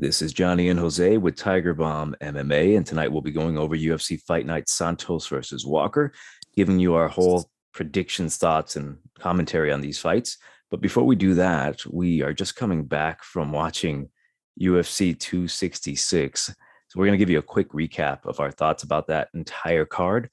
This is Johnny and Jose with Tiger Bomb MMA, and tonight we'll be going over UFC Fight Night Santos versus Walker, giving you our whole predictions, thoughts, and commentary on these fights. But before we do that, we are just coming back from watching UFC 266. So we're going to give you a quick recap of our thoughts about that entire card.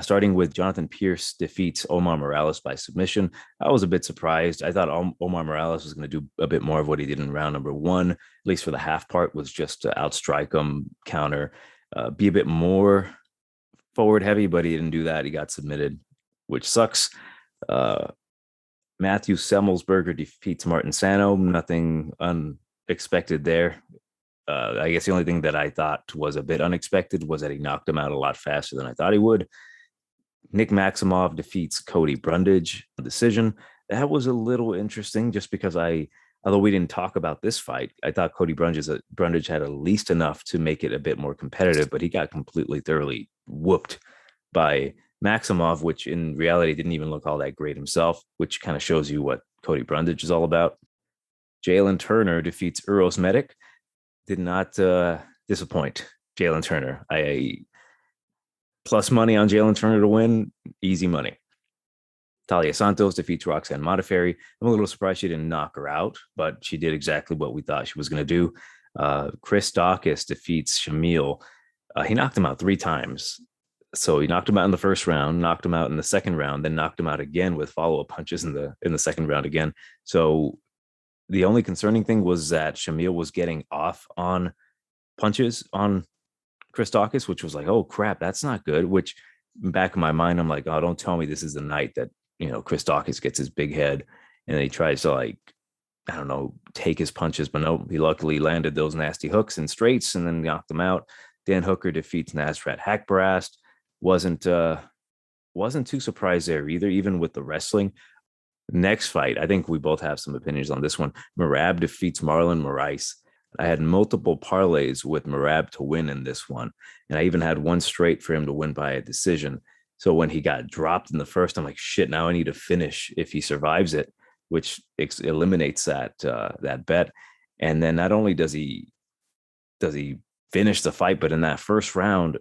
Starting with Jonathan Pierce defeats Omar Morales by submission. I was a bit surprised. I thought Omar Morales was going to do a bit more of what he did in round number one, at least for the half part, was just to outstrike him, counter, be a bit more forward heavy, but he didn't do that. He got submitted, which sucks. Matthew Semmelsberger defeats Martin Sano. Nothing unexpected there. I guess the only thing that I thought was a bit unexpected was that he knocked him out a lot faster than I thought he would. Nick Maximov defeats Cody Brundage decision. That was a little interesting just because although we didn't talk about this fight, I thought Cody Brundage had at least enough to make it a bit more competitive, but he got completely thoroughly whooped by Maximov, which in reality didn't even look all that great himself, which kind of shows you what Cody Brundage is all about. Jalen Turner defeats Uros Medic. Did not disappoint Jalen Turner. I plus money on Jalen Turner to win, easy money. Talia Santos defeats Roxanne Modafferi. I'm a little surprised she didn't knock her out, but she did exactly what we thought she was going to do. Chris Daukaus defeats Shamil. He knocked him out 3 times. So he knocked him out in the first round, knocked him out in the second round, then knocked him out again with follow-up punches in the second round again. So the only concerning thing was that Shamil was getting off on punches on Chris Daukaus, which was like, oh crap, that's not good. Which back in my mind, I'm like, oh, don't tell me this is the night that Chris Daukaus gets his big head and he tries to, like, I don't know, take his punches, but no, he luckily landed those nasty hooks and straights and then knocked him out. Dan Hooker defeats Nasrat Hakparast. Wasn't too surprised there either, even with the wrestling. Next fight, I think we both have some opinions on this one. Merab defeats Marlon Moraes. I had multiple parlays with Merab to win in this one, and I even had one straight for him to win by a decision. So when he got dropped in the first, I'm like, shit, now I need to finish if he survives it, which eliminates that bet. And then not only does he finish the fight, but in that first round,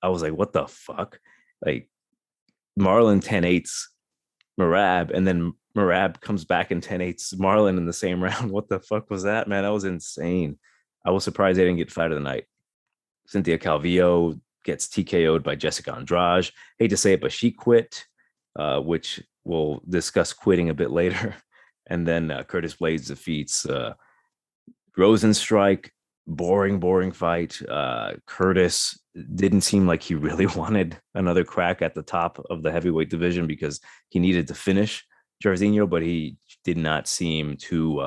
I was like, what the fuck? Like, Marlon 10-8s Merab, and then Merab comes back in 10-8s Marlon in the same round. What the fuck was that, man? That was insane. I was surprised they didn't get fight of the night. Cynthia Calvillo gets TKO'd by Jessica Andrade. Hate to say it, but she quit, which we'll discuss quitting a bit later. And then Curtis Blades defeats Rosenstrike. Boring fight. Curtis didn't seem like he really wanted another crack at the top of the heavyweight division because he needed to finish Jairzinho, but he did not seem too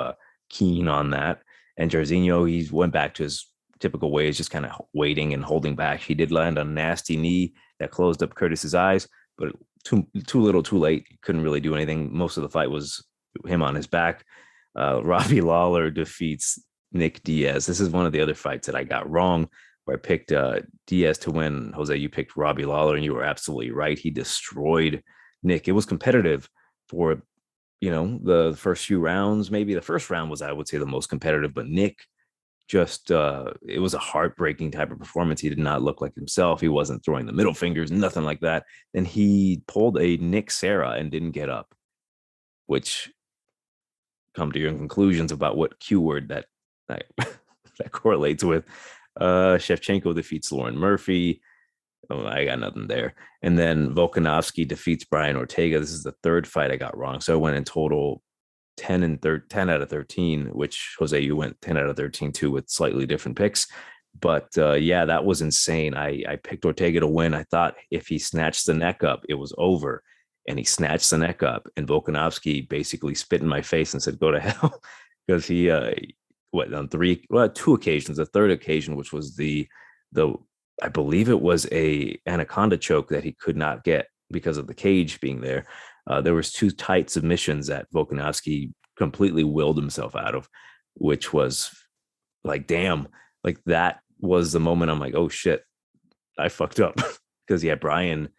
keen on that. And Jairzinho, he went back to his typical ways, just kind of waiting and holding back. He did land a nasty knee that closed up Curtis's eyes, but too little, too late. He couldn't really do anything. Most of the fight was him on his back. Robbie Lawler defeats Nick Diaz. This is one of the other fights that I got wrong, where I picked Diaz to win. Jose, you picked Robbie Lawler, and you were absolutely right. He destroyed Nick. It was competitive for, the first few rounds. Maybe the first round was, I would say, the most competitive, but Nick just, it was a heartbreaking type of performance. He did not look like himself. He wasn't throwing the middle fingers, nothing like that. Then he pulled a Nick Serra and didn't get up, which come to your conclusions about what Q word that correlates with. Shevchenko defeats Lauren Murphy. Oh, I got nothing there. And then Volkanovski defeats Brian Ortega. This is the third fight I got wrong. So I went in total 10 out of 13, which, Jose, you went 10 out of 13 too, with slightly different picks. But yeah, that was insane. I picked Ortega to win. I thought if he snatched the neck up, it was over. And he snatched the neck up. And Volkanovski basically spit in my face and said, go to hell. Because he on 2 occasions, the third occasion, which was the I believe it was a anaconda choke that he could not get because of the cage being there. There was 2 tight submissions that Volkanovski completely willed himself out of, which was like, damn, like that was the moment I'm like, oh shit, I fucked up. Because yeah, Brian,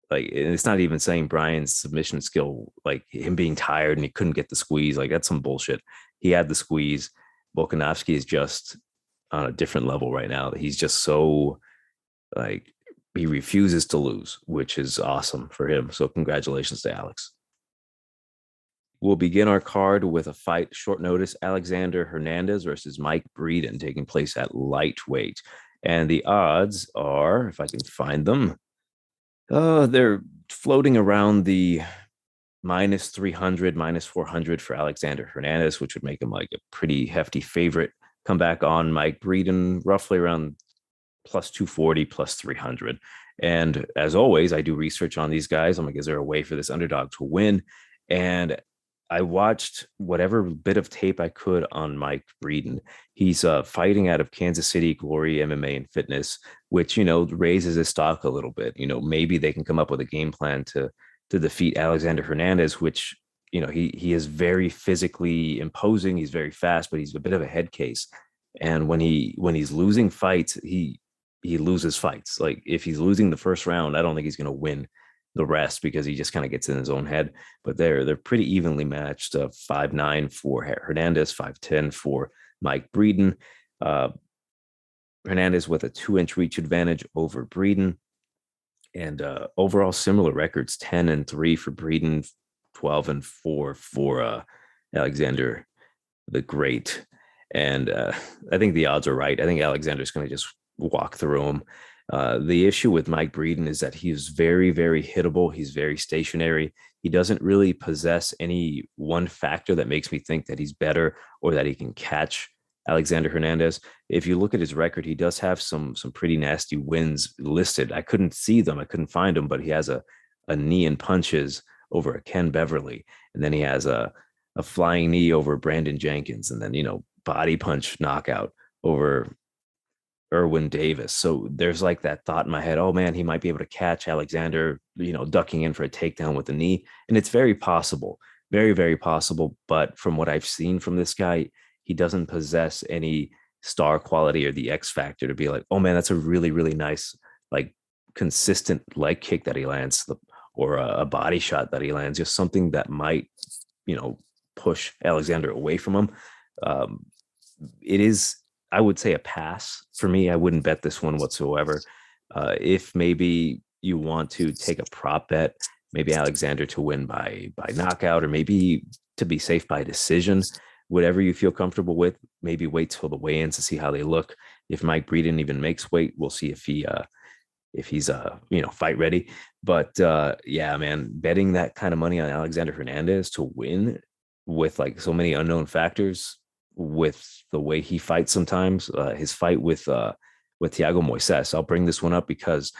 like, it's not even saying Brian's submission skill, like him being tired and he couldn't get the squeeze, like that's some bullshit. He had the squeeze. Volkanovski is just on a different level right now. He's just so like he refuses to lose, which is awesome for him. So congratulations to Alex. We'll begin our card with a fight short notice: Alexander Hernandez versus Mike Breeden, taking place at lightweight. And the odds are, if I can find them, they're floating around the minus 300, minus 400 for Alexander Hernandez, which would make him like a pretty hefty favorite. Come back on Mike Breeden, roughly around plus 240, plus 300. And as always, I do research on these guys. I'm like, is there a way for this underdog to win? And I watched whatever bit of tape I could on Mike Breeden. He's fighting out of Kansas City Glory MMA and Fitness, which, raises his stock a little bit. Maybe they can come up with a game plan to defeat Alexander Hernandez, which, he is very physically imposing. He's very fast, but he's a bit of a head case. And when he's losing fights, he loses fights. Like if he's losing the first round, I don't think he's going to win the rest because he just kind of gets in his own head. But they're pretty evenly matched. 5'9" for Hernandez, 5'10" for Mike Breeden. Hernandez with a 2-inch reach advantage over Breeden. And overall similar records: 10-3 for Breeden, 12-4 for Alexander the Great. And I think the odds are right. I think Alexander's going to just walk through him. The issue with Mike Breeden is that he's very, very hittable. He's very stationary. He doesn't really possess any one factor that makes me think that he's better or that he can catch Alexander Hernandez. If you look at his record, he does have some pretty nasty wins listed. I couldn't see them. I couldn't find them, but he has a knee and punches over a Ken Beverly. And then he has a flying knee over Brandon Jenkins. And then, body punch knockout over Erwin Davis. So there's like that thought in my head, oh man, he might be able to catch Alexander, ducking in for a takedown with the knee. And it's very possible, very, very possible. But from what I've seen from this guy, he doesn't possess any star quality or the X factor to be like, oh man, that's a really, really nice, like consistent leg kick that he lands, or a body shot that he lands, just something that might, push Alexander away from him. Um, it is, I would say, a pass for me. I wouldn't bet this one whatsoever. If maybe you want to take a prop bet, maybe Alexander to win by knockout, or maybe to be safe by decision, whatever you feel comfortable with. Maybe wait till the weigh-ins to see how they look. If Mike Breeden even makes weight, we'll see if he's fight ready. But yeah, man, betting that kind of money on Alexander Hernandez to win with like so many unknown factors, with the way he fights sometimes, his fight with Thiago Moises. I'll bring this one up because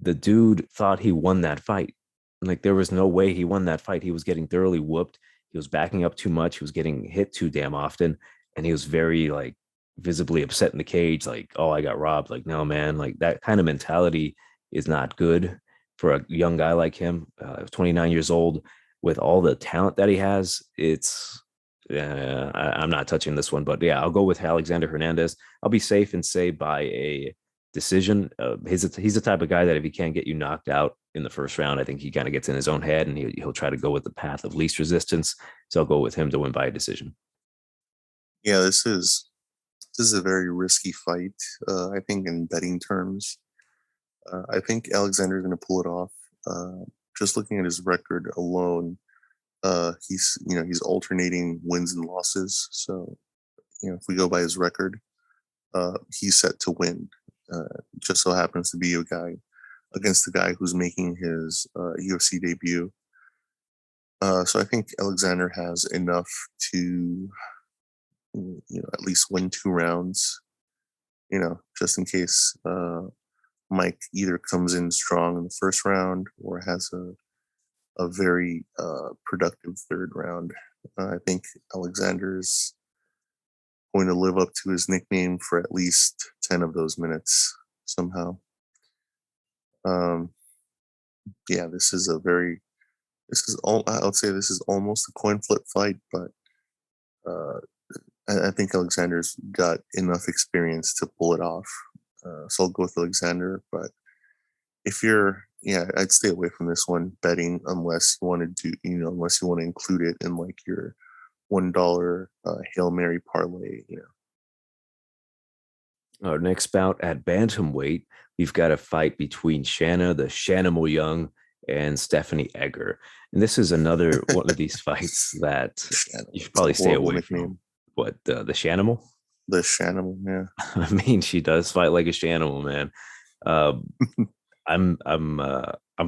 the dude thought he won that fight. Like there was no way he won that fight. He was getting thoroughly whooped. He was backing up too much. He was getting hit too damn often, and he was very like visibly upset in the cage. Like, oh, I got robbed. Like, no, man. Like that kind of mentality is not good for a young guy like him. 29 years old, with all the talent that he has. I'm not touching this one, but yeah, I'll go with Alexander Hernandez. I'll be safe and say by a decision. He's the type of guy that if he can't get you knocked out in the first round, I think he kind of gets in his own head and he'll try to go with the path of least resistance. So I'll go with him to win by a decision. Yeah, this is a very risky fight. I think in betting terms, I think Alexander's going to pull it off. Just looking at his record alone, he's alternating wins and losses. So if we go by his record, he's set to win. Just so happens to be a guy against the guy who's making his UFC debut. So I think Alexander has enough to at least win 2 rounds. Just in case Mike either comes in strong in the first round or has a very productive third round. I think Alexander's going to live up to his nickname for at least 10 of those minutes somehow. Um, yeah, I would say this is almost a coin flip fight, but uh, I think Alexander's got enough experience to pull it off. So I'll go with Alexander, but I'd stay away from this one betting unless you want to unless you want to include it in like your $1 Hail Mary parlay. Our next bout at bantamweight, we've got a fight between Shanna, the Shanimal Young, and Stephanie Egger. And this is another one of these fights that you Shanimal. should It's a probably stay horrible away from. nickname. What, the Shanimal? The Shanimal, yeah. I mean, she does fight like a Shanimal, man. Uh, I'm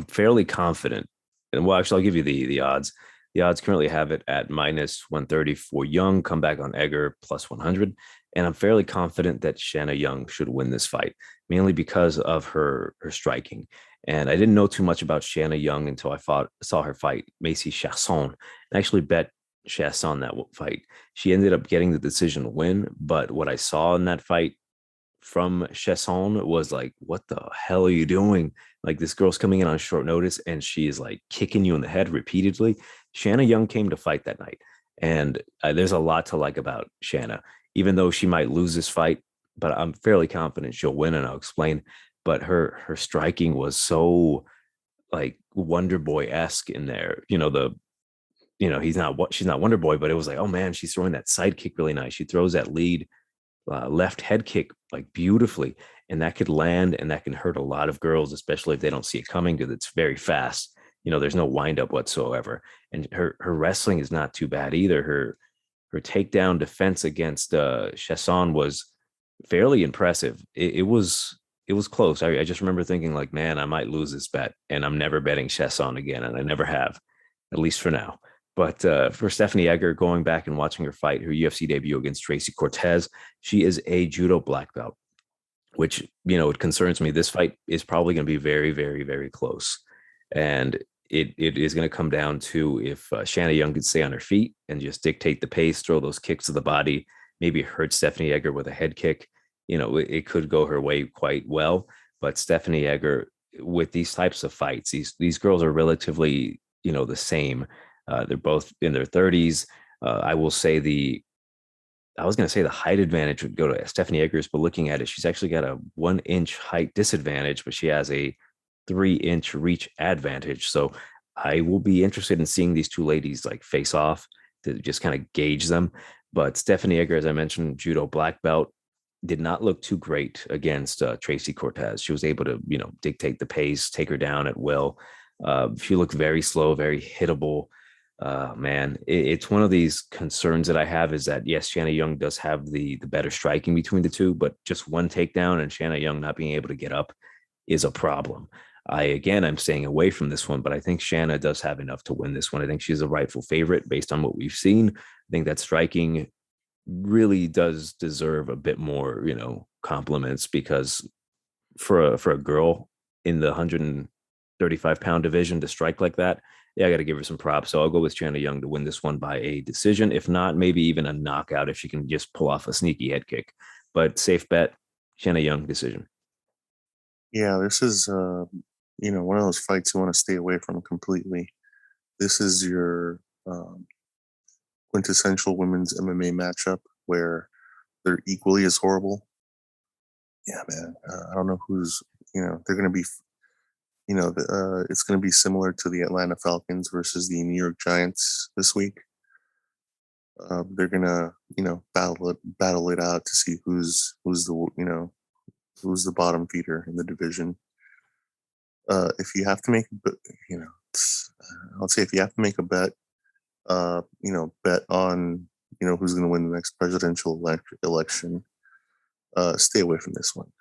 fairly confident. And well, actually, I'll give you the odds. The odds currently have it at minus 130 for Young, comeback on Egger plus 100. And I'm fairly confident that Shanna Young should win this fight, mainly because of her striking. And I didn't know too much about Shanna Young until saw her fight Macy Chiasson. I actually bet Chiasson that fight. She ended up getting the decision win, but what I saw in that fight from Chiasson was like, what the hell are you doing? Like, this girl's coming in on short notice and she is like kicking you in the head repeatedly. Shanna Young came to fight that night. And there's a lot to like about Shanna, even though she might lose this fight, but I'm fairly confident she'll win, and I'll explain. But her striking was so like Wonder Boy esque in there. He's not what she's not Wonder Boy, but it was like, oh man, she's throwing that side kick really nice. She throws that lead left head kick like beautifully, and that could land and that can hurt a lot of girls, especially if they don't see it coming because it's very fast. There's no wind up whatsoever, and her wrestling is not too bad either. Her takedown defense against Chiasson was fairly impressive. It was close. I just remember thinking like, man, I might lose this bet, and I'm never betting Chiasson again, and I never have, at least for now. But for Stephanie Egger, going back and watching her fight, her UFC debut against Tracy Cortez, she is a judo black belt, which, it concerns me. This fight is probably going to be very, very, very close. And it is going to come down to if Shanna Young could stay on her feet and just dictate the pace, throw those kicks to the body, maybe hurt Stephanie Egger with a head kick. It could go her way quite well. But Stephanie Egger, with these types of fights, these girls are relatively, the same. They're both in their 30s. I will say I was going to say the height advantage would go to Stephanie Eggers, but looking at it, she's actually got a 1 inch height disadvantage, but she has a 3 inch reach advantage. So I will be interested in seeing these two ladies like face off to just kind of gauge them. But Stephanie Egger, as I mentioned, judo black belt, did not look too great against Tracy Cortez. She was able to, dictate the pace, take her down at will. She looked very slow, very hittable. Man, it's one of these concerns that I have is that yes, Shanna Young does have the better striking between the two, but just one takedown and Shanna Young not being able to get up is a problem. I'm staying away from this one, but I think Shanna does have enough to win this one. I think she's a rightful favorite based on what we've seen. I think that striking really does deserve a bit more, compliments, because for a girl in the 135-pound division to strike like that, yeah, I got to give her some props. So I'll go with Shanna Young to win this one by a decision. If not, maybe even a knockout if she can just pull off a sneaky head kick. But safe bet, Shanna Young decision. Yeah, this is one of those fights you want to stay away from completely. This is your quintessential women's MMA matchup where they're equally as horrible. Yeah, man. I don't know who's they're going to be. It's going to be similar to the Atlanta Falcons versus the New York Giants this week. They're gonna battle it out to see who's the bottom feeder in the division. If you have to make, I'll say if you have to make a bet, bet on who's going to win the next presidential election. Stay away from this one.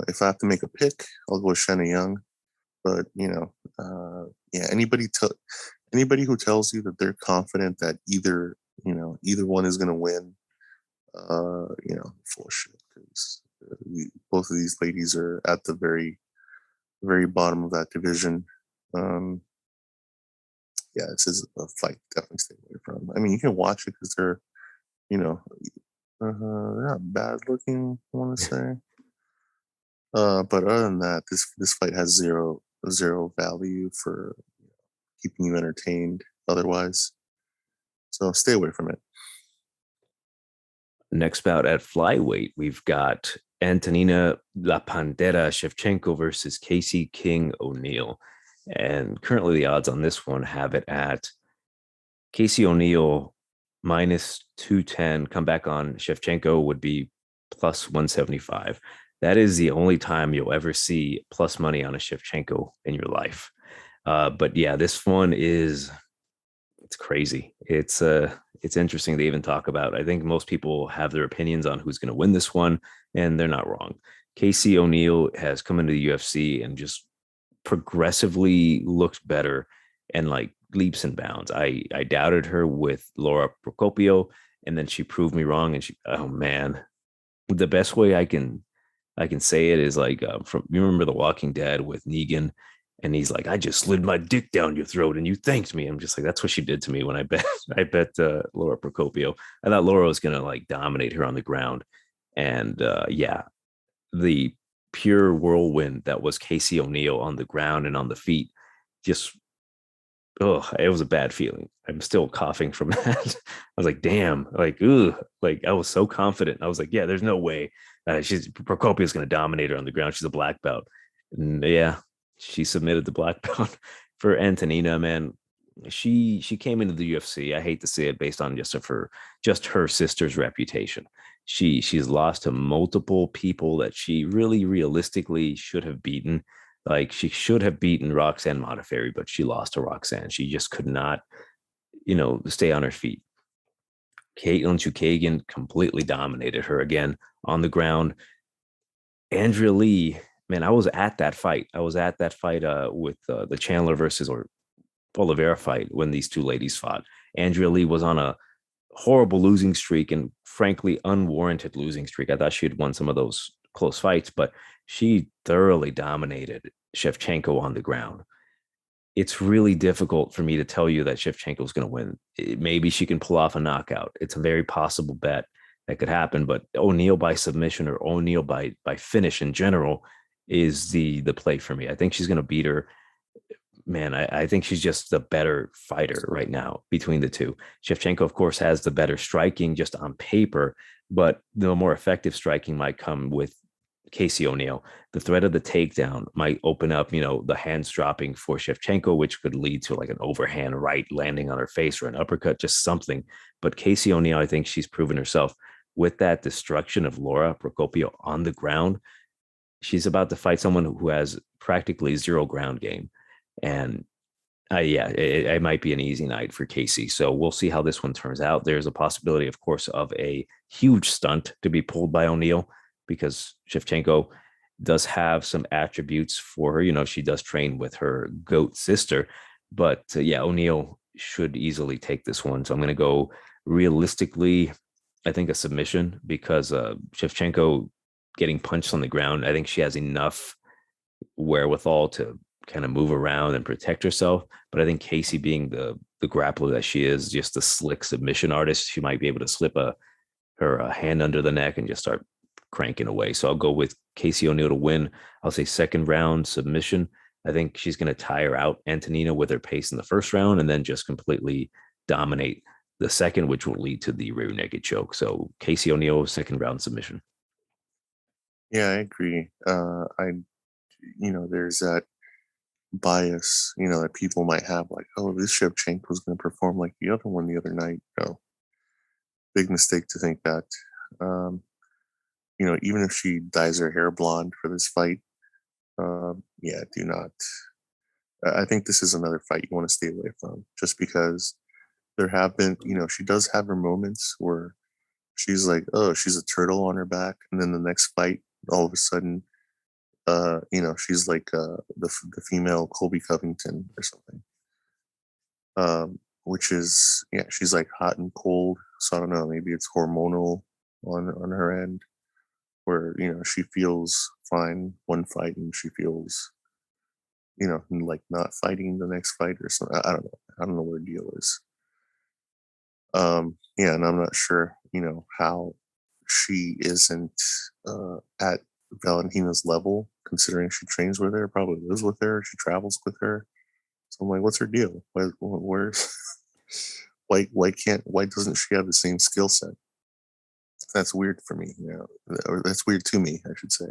If I have to make a pick, I'll go with Shanna Young. But yeah, anybody who tells you that they're confident that either one is going to win, full of shit. Because both of these ladies are at the very, very bottom of that division. Yeah, this is a fight definitely stay away from. I mean, you can watch it because they're, they're not bad looking, I want to say. But other than that, this fight has zero value for keeping you entertained otherwise. So stay away from it. Next bout at flyweight, we've got Antonina La Pantera Shevchenko versus Casey King O'Neill. And currently the odds on this one have it at Casey O'Neill minus 210. Come back on Shevchenko would be plus 175. That is the only time you'll ever see plus money on a Shevchenko in your life. But yeah, this one is it's crazy. It's interesting to even talk about. I think most people have their opinions on who's going to win this one, and they're not wrong. Casey O'Neill has come into the UFC and just progressively looked better and like leaps and bounds. I doubted her with Laura Procopio, and then she proved me wrong. And she, oh man, the best way I can say it is like from you remember The Walking Dead with Negan, and he's like, I just slid my dick down your throat and you thanked me. I'm just like, that's what she did to me when I bet Laura Procopio. I thought Laura was gonna like dominate her on the ground, and yeah, the pure whirlwind that was Casey O'Neill on the ground and on the feet, just oh, it was a bad feeling. I'm still coughing from that. I was like, damn, like, ugh, like I was so confident. I was like, yeah, there's no way she's Procopio's going to dominate her on the ground. She's a black belt. And yeah, she submitted the black belt for Antonina, man. She came into the UFC. I hate to say it based on just her sister's reputation. She's lost to multiple people that she really realistically should have beaten. Like she should have beaten Roxanne Modafferi, but she lost to Roxanne. She just could not, stay on her feet. Caitlin Chukagian completely dominated her again on the ground. Andrea Lee, man, I was at that fight. I was at that fight with the Chandler versus or Oliveira fight when these two ladies fought. Andrea Lee was on a horrible losing streak and frankly unwarranted losing streak. I thought she had won some of those close fights, but she thoroughly dominated Shevchenko on the ground. It's really difficult for me to tell you that Shevchenko is going to win. Maybe she can pull off a knockout. It's a very possible bet that could happen, but O'Neill by submission or O'Neill by finish in general is the play for me. I think she's going to beat her. Man, I think she's just the better fighter right now between the two. Shevchenko, of course, has the better striking just on paper, but the more effective striking might come with Casey O'Neill. The threat of the takedown might open up, the hands dropping for Shevchenko, which could lead to like an overhand right landing on her face or an uppercut, just something. But Casey O'Neill, I think she's proven herself with that destruction of Laura Procopio on the ground. She's about to fight someone who has practically zero ground game. And yeah, it might be an easy night for Casey. So we'll see how this one turns out. There's a possibility, of course, of a huge stunt to be pulled by O'Neill because Shevchenko does have some attributes for her. She does train with her goat sister, but yeah, O'Neill should easily take this one. So I'm going to go realistically, I think a submission because Shevchenko getting punched on the ground, I think she has enough wherewithal to kind of move around and protect herself. But I think Casey, being the grappler that she is, just a slick submission artist, she might be able to slip her hand under the neck and just start cranking away. So I'll go with Casey O'Neill to win. I'll say second round submission. I think she's going to tire out Antonina with her pace in the first round and then just completely dominate the second, which will lead to the rear naked choke. So Casey O'Neill, second round submission. Yeah, I agree. There's that bias, that people might have, like, oh, this Shevchenko was going to perform like the other one the other night. No, big mistake to think that. Um, even if she dyes her hair blonde for this fight, yeah, do not. I think this is another fight you want to stay away from, just because there have been, she does have her moments where she's like, oh, she's a turtle on her back, and then the next fight, all of a sudden, she's like the female Colby Covington or something. Which is, yeah, she's like hot and cold. So I don't know, maybe it's hormonal on her end, where she feels fine one fight and she feels like not fighting the next fight or something. I don't know. I don't know what her deal is. Yeah, and I'm not sure how she isn't at Valentina's level, considering she trains with her, probably lives with her, she travels with her. So I'm like, what's her deal? Where's why doesn't she have the same skill set? That's weird for me. Or that's weird to me, I should say.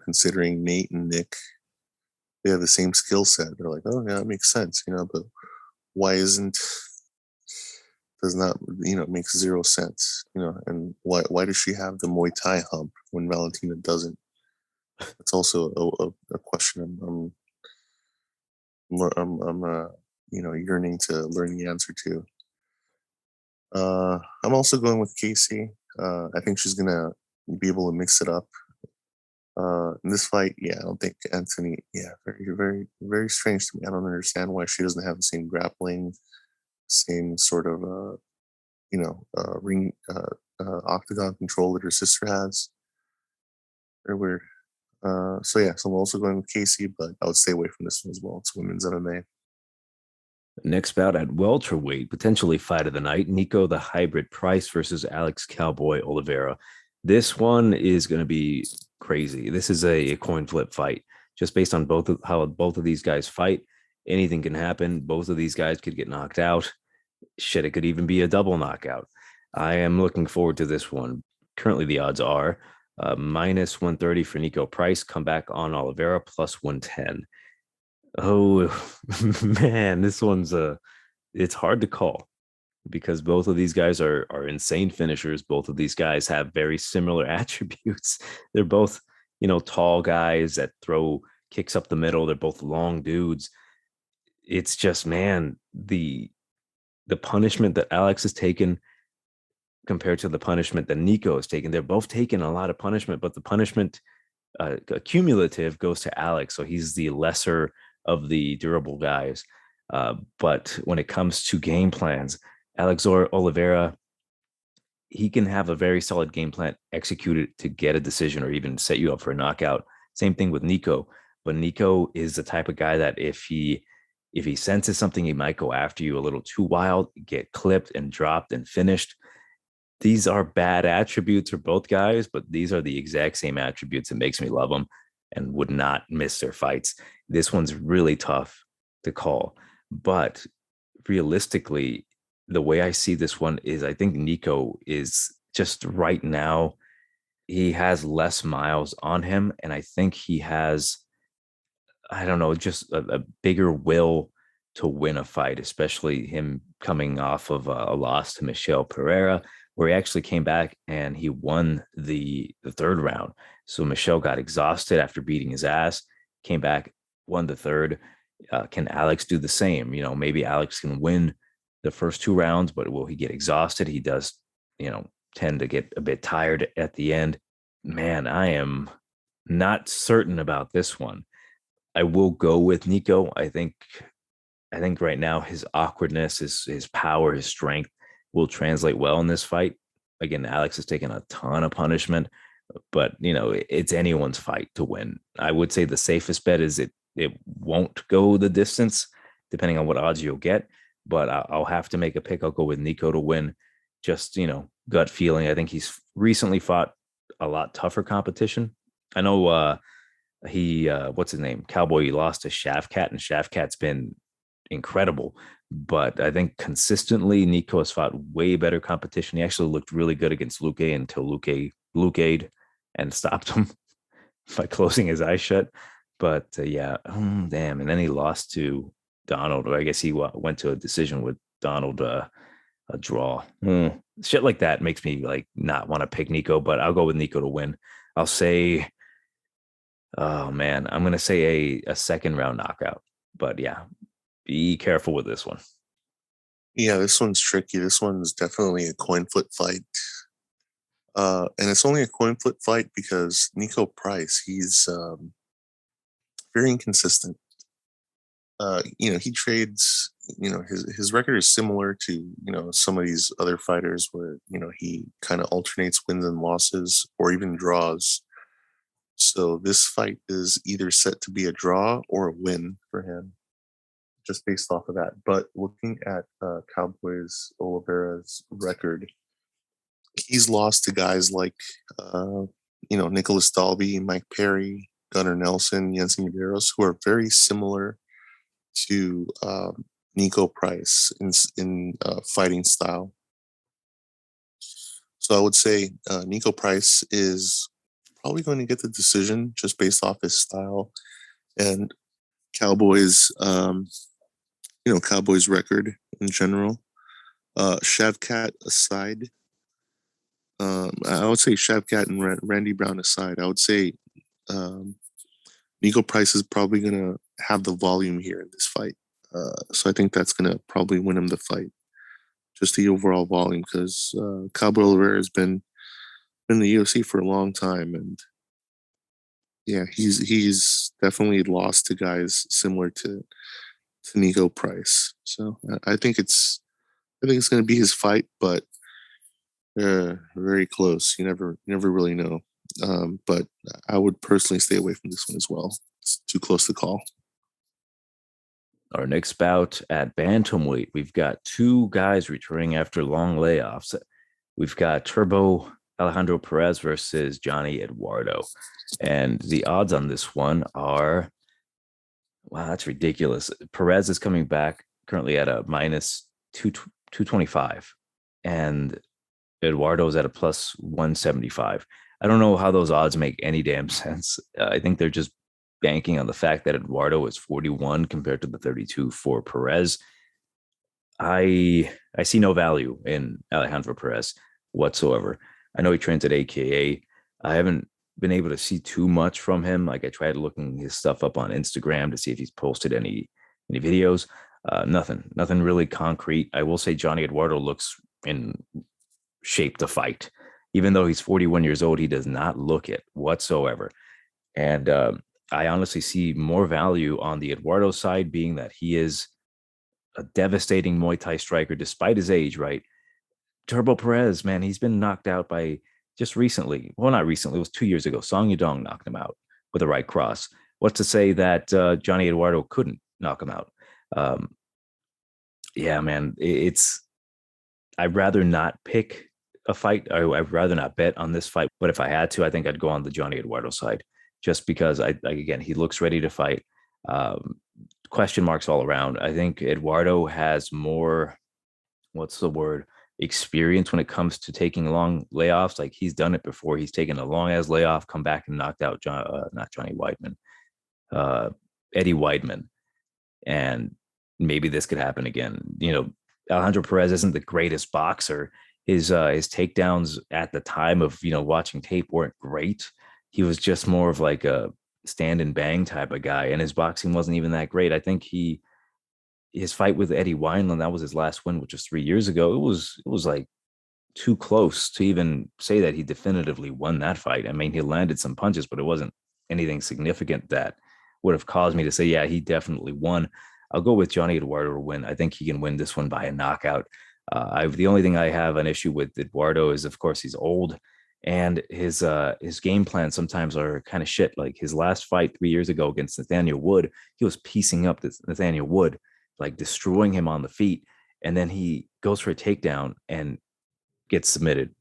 Considering Nate and Nick, they have the same skill set. They're like, oh yeah, that makes sense. But why does not, makes zero sense. And why does she have the Muay Thai hump when Valentina doesn't? It's also a question I'm yearning to learn the answer to. I'm also going with Casey. I think she's gonna be able to mix it up. In this fight, yeah, I don't think Anthony. Yeah, very, very, very strange to me. I don't understand why she doesn't have the same grappling, same sort of ring octagon control that her sister has. Very weird. So I'm also going with Casey, but I would stay away from this one as well. It's women's MMA. Next bout at welterweight, potentially fight of the night, Nico the Hybrid Price versus Alex Cowboy Oliveira. This one is going to be crazy. This is a coin flip fight, just based on how both of these guys fight. Anything can happen. Both of these guys could get knocked out. Shit, it could even be a double knockout. I am looking forward to this one. Currently, the odds are minus 130 for Nico Price, comeback on Oliveira, plus 110. Oh man, this one's it's hard to call because both of these guys are insane finishers. Both of these guys have very similar attributes. They're both, tall guys that throw kicks up the middle. They're both long dudes. It's just, man, the punishment that Alex has taken compared to the punishment that Nico has taken. They're both taking a lot of punishment, but the punishment cumulative goes to Alex. So he's the lesser of the durable guys. But when it comes to game plans, Alex Oliveira, he can have a very solid game plan executed to get a decision or even set you up for a knockout. Same thing with Nico. But Nico is the type of guy that if he senses something, he might go after you a little too wild, get clipped and dropped and finished. These are bad attributes for both guys, but these are the exact same attributes that makes me love them and would not miss their fights. This one's really tough to call, but realistically, the way I see this one is I think Nico is just right now, he has less miles on him. And I think he has, I don't know, just a bigger will to win a fight, especially him coming off of a loss to Michel Pereira, where he actually came back and he won the third round. So Michel got exhausted after beating his ass, came back, won the third. Can Alex do the same? Maybe Alex can win the first two rounds, but will he get exhausted? He does, tend to get a bit tired at the end. Man, I am not certain about this one. I will go with Nico. I think right now his awkwardness, his power, his strength will translate well in this fight. Again, Alex has taken a ton of punishment, but it's anyone's fight to win. I would say the safest bet is it won't go the distance, depending on what odds you'll get. But I'll have to make a pick. I'll go with Nico to win. Just gut feeling. I think he's recently fought a lot tougher competition. I know he what's his name? Cowboy, he lost to Shavkat, and Shavkat's been incredible. But I think consistently Nico has fought way better competition. He actually looked really good against Luque until Luque and stopped him by closing his eyes shut. But yeah, damn. And then he lost to Donald, or I guess he went to a decision with Donald, a draw. Shit like that makes me like not want to pick Nico, but I'll go with Nico to win. I'll say, oh man, I'm gonna say a second round knockout. But yeah, be careful with this one. Yeah, this one's tricky. This one's definitely a coin flip fight. And it's only a coin flip fight because Nico Price, he's very inconsistent. He trades, his record is similar to, some of these other fighters where, he kind of alternates wins and losses or even draws. So this fight is either set to be a draw or a win for him, just based off of that. But looking at Cowboys Oliveira's record, he's lost to guys like, Nicholas Dalby, Mike Perry, Gunnar Nelson, Jensen Medeiros, who are very similar to Nico Price in fighting style. So I would say Nico Price is probably going to get the decision just based off his style and Cowboys, Cowboys record in general. Shavkat aside, I would say Shavkat and Randy Brown aside, I would say um, Nico Price is probably gonna have the volume here in this fight. So I think that's gonna probably win him the fight. Just the overall volume, because Cabo Oliveira has been in the UFC for a long time, and yeah, he's definitely lost to guys similar to Nico Price. So I think it's going to be his fight, but very close. You never really know. But I would personally stay away from this one as well. It's too close to call. Our next bout at bantamweight, we've got two guys returning after long layoffs. We've got Turbo Alejandro Perez versus Johnny Eduardo. And the odds on this one are, wow, that's ridiculous. Perez is coming back currently at a minus 225, and Eduardo's at a plus 175. I don't know how those odds make any damn sense. I think they're just banking on the fact that Eduardo is 41 compared to the 32 for Perez. I see no value in Alejandro Perez whatsoever. I know he trains at AKA. I haven't been able to see too much from him. Like I tried looking his stuff up on Instagram to see if he's posted any videos. Nothing really concrete. I will say Johnny Eduardo looks in shape to fight. Even though he's 41 years old, he does not look it whatsoever. And I honestly see more value on the Eduardo side, being that he is a devastating Muay Thai striker despite his age, right? Turbo Perez, man, he's been knocked out by just recently. Well, not recently, it was 2 years ago. Song Yudong knocked him out with a right cross. What's to say that Johnny Eduardo couldn't knock him out? Um, yeah, man, it's I'd rather not pick a fight. I'd rather not bet on this fight. But if I had to, I think I'd go on the Johnny Eduardo side, just because again, he looks ready to fight. Um, question marks all around. I think Eduardo has more, what's the word, experience when it comes to taking long layoffs. Like he's done it before. He's taken a long ass layoff, come back and knocked out not Johnny Weidman, uh, Eddie Weidman, and maybe this could happen again. Alejandro Perez isn't the greatest boxer. His takedowns at the time of watching tape weren't great. He was just more of like a stand and bang type of guy, and his boxing wasn't even that great. I think his fight with Eddie Wineland, that was his last win, which was 3 years ago. It was like too close to even say that he definitively won that fight. I mean, he landed some punches, but it wasn't anything significant that would have caused me to say, yeah, he definitely won. I'll go with Johnny Eduardo to win. I think he can win this one by a knockout. The only thing I have an issue with Eduardo is, of course, he's old, and his game plans sometimes are kind of shit. Like his last fight 3 years ago against Nathaniel Wood, he was piecing up this Nathaniel Wood, like destroying him on the feet, and then he goes for a takedown and gets submitted.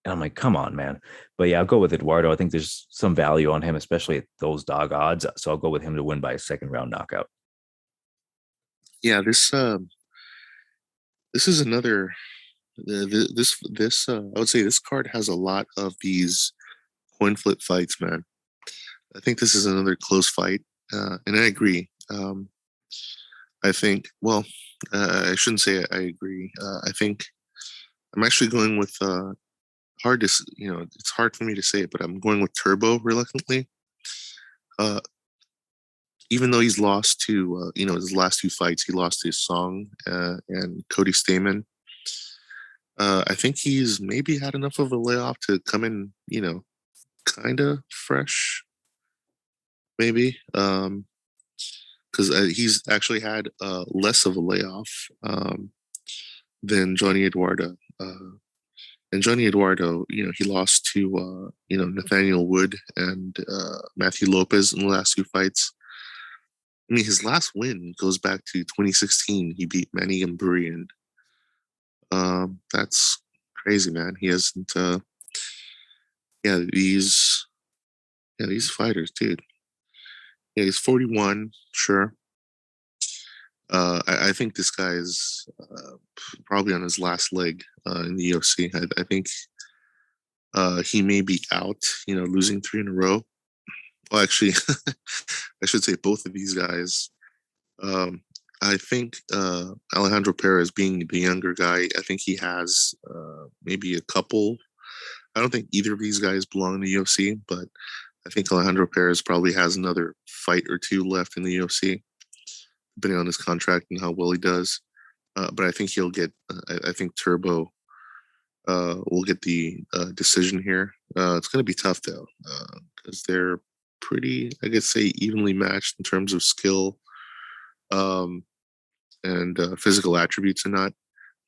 And I'm like, come on, man. But yeah, I'll go with Eduardo. I think there's some value on him, especially at those dog odds. So I'll go with him to win by a second round knockout. Yeah, this is another this I would say this card has a lot of these coin flip fights, man. I think this is another close fight, and I agree. I think, well, I shouldn't say I agree. I think I'm actually going with hard to it's hard for me to say it, but I'm going with Turbo reluctantly. Uh, Even though he's lost to his last two fights, he lost to Song and Cody Stamen. I think he's maybe had enough of a layoff to come in, kind of fresh, maybe. Because he's actually had less of a layoff than Johnny Eduardo. And Johnny Eduardo, he lost to Nathaniel Wood and Matthew Lopez in the last two fights. I mean, his last win goes back to 2016. He beat Manny and Breeden. That's crazy, man. He hasn't. Yeah, these fighters, dude. Yeah, he's 41. Sure. I think this guy is probably on his last leg in the UFC. I think he may be out. Losing three in a row. Well, actually, I should say both of these guys. I think Alejandro Perez, being the younger guy, I think he has maybe a couple. I don't think either of these guys belong in the UFC, but I think Alejandro Perez probably has another fight or two left in the UFC, depending on his contract and how well he does. But I think he'll get. I think Turbo will get the decision here. It's going to be tough though, because they're pretty, I guess, say evenly matched in terms of skill um, and physical attributes and not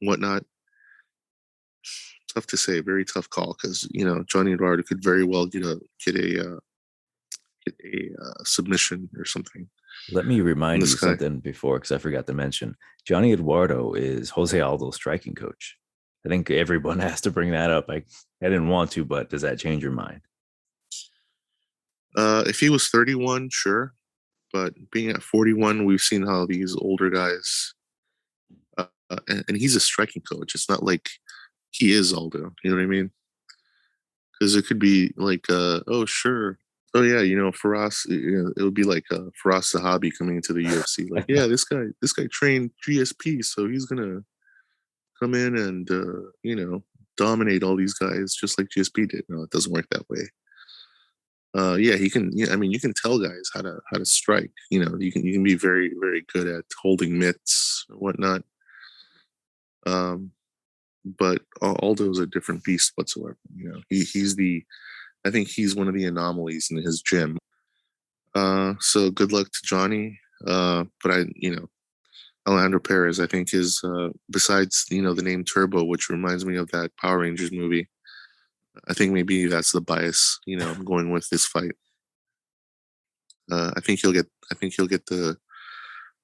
whatnot. Tough to say, very tough call because Johnny Eduardo could very well get a submission or something Let me from remind this you guy. something before, because I forgot to mention. Johnny Eduardo is Jose Aldo's striking coach. I think everyone has to bring that up. I didn't want to, but does that change your mind? If he was 31, sure, but being at 41, we've seen how these older guys, and he's a striking coach. It's not like he is Aldo. You know what I mean? Because it could be like, oh sure, oh yeah, Faraz. It would be like Faraz Sahabi coming into the UFC. Like, yeah, this guy trained GSP, so he's gonna come in and dominate all these guys just like GSP did. No, it doesn't work that way. Yeah, he can. Yeah, I mean, you can tell guys how to strike. You can be very very good at holding mitts or whatnot. Um, but Aldo's a different beast whatsoever. He's the. I think he's one of the anomalies in his gym. So good luck to Johnny. But Alejandro Perez, I think is besides the name Turbo, which reminds me of that Power Rangers movie. I think maybe that's the bias. I'm going with this fight. I think he'll get. I think he'll get the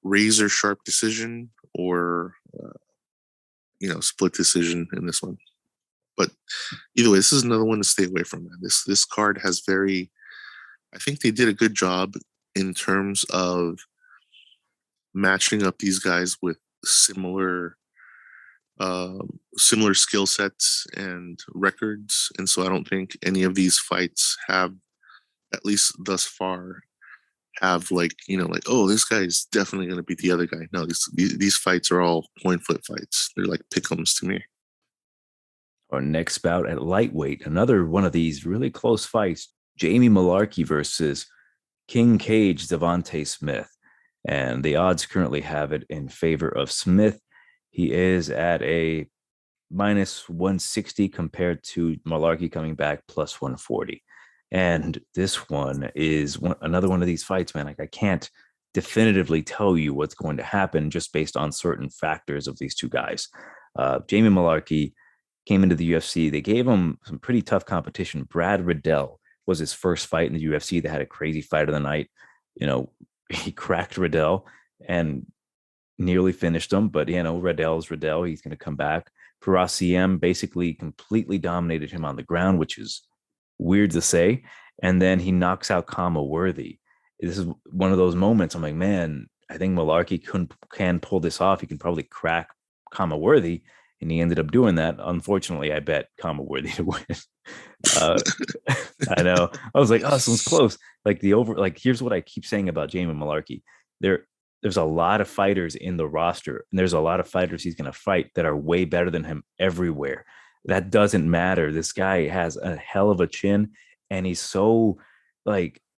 razor sharp decision or split decision in this one. But either way, this is another one to stay away from. Man. This card has very. I think they did a good job in terms of matching up these guys with similar skill sets and records, and so I don't think any of these fights have, at least thus far, have like oh, this guy's definitely going to beat the other guy. No, these fights are all point flip fights. They're like pick'ems to me. Our next bout at lightweight, another one of these really close fights. Jamie Mullarkey versus King Cage Devontae Smith. And the odds currently have it in favor of Smith. He is at a minus 160 compared to Mullarkey coming back plus 140. And this one is another one of these fights, man. Like, I can't definitively tell you what's going to happen just based on certain factors of these two guys. Jamie Mullarkey came into the UFC. They gave him some pretty tough competition. Brad Riddell was his first fight in the UFC. They had a crazy fight of the night. He cracked Riddell and nearly finished him, but Riddell's Riddell. He's going to come back. Firas CM basically completely dominated him on the ground, which is weird to say. And then he knocks out Kama Worthy. This is one of those moments I'm like, man, I think Mullarkey can pull this off. He can probably crack Kama Worthy. And he ended up doing that. Unfortunately, I bet Kama Worthy to win. Uh, I know. I was like, oh, this one's close. Here's what I keep saying about Jamie Mullarkey. There's a lot of fighters in the roster, and there's a lot of fighters he's going to fight that are way better than him everywhere. That doesn't matter. This guy has a hell of a chin, and he's so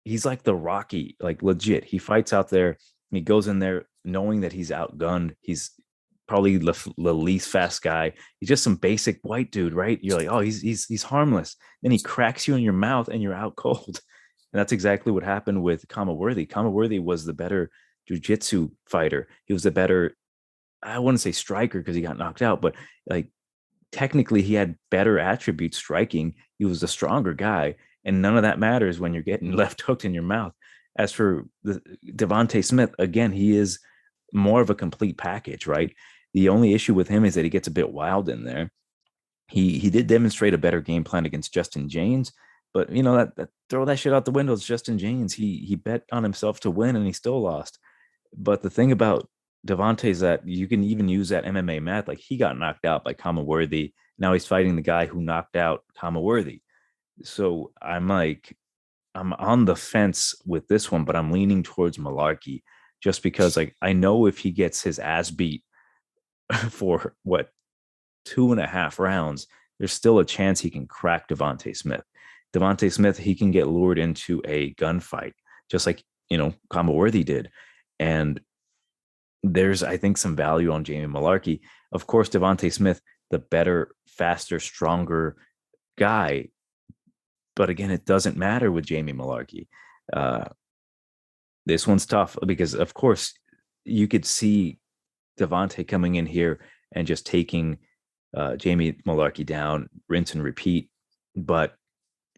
he's like the Rocky, like legit. He fights out there. He goes in there knowing that he's outgunned. He's probably the least fast guy. He's just some basic white dude, right? You're like, oh, he's harmless. Then he cracks you in your mouth, and you're out cold. And that's exactly what happened with Kama Worthy. Kama Worthy was the better jiu-jitsu fighter. He was the better, I wouldn't say striker because he got knocked out, but like technically he had better attributes striking. He was a stronger guy, and none of that matters when you're getting left hooked in your mouth. As for the Devontae Smith, again, he is more of a complete package, right? The only issue with him is that he gets a bit wild in there. He did demonstrate a better game plan against Justin James, but that throw that shit out the window. It's Justin James. He bet on himself to win, and he still lost. But the thing about Devontae is that you can even use that MMA math. Like, he got knocked out by Kama Worthy. Now he's fighting the guy who knocked out Kama Worthy. So I'm on the fence with this one, but I'm leaning towards Mullarkey just because like I know if he gets his ass beat for what 2.5 rounds, there's still a chance he can crack Devontae Smith. Devontae Smith, he can get lured into a gunfight, just like Kama Worthy did. And there's, I think, some value on Jamie Mullarkey. Of course, Devontae Smith, the better, faster, stronger guy. But again, it doesn't matter with Jamie Mullarkey. Uh, this one's tough because, of course, you could see Devontae coming in here and just taking Jamie Mullarkey down, rinse and repeat. But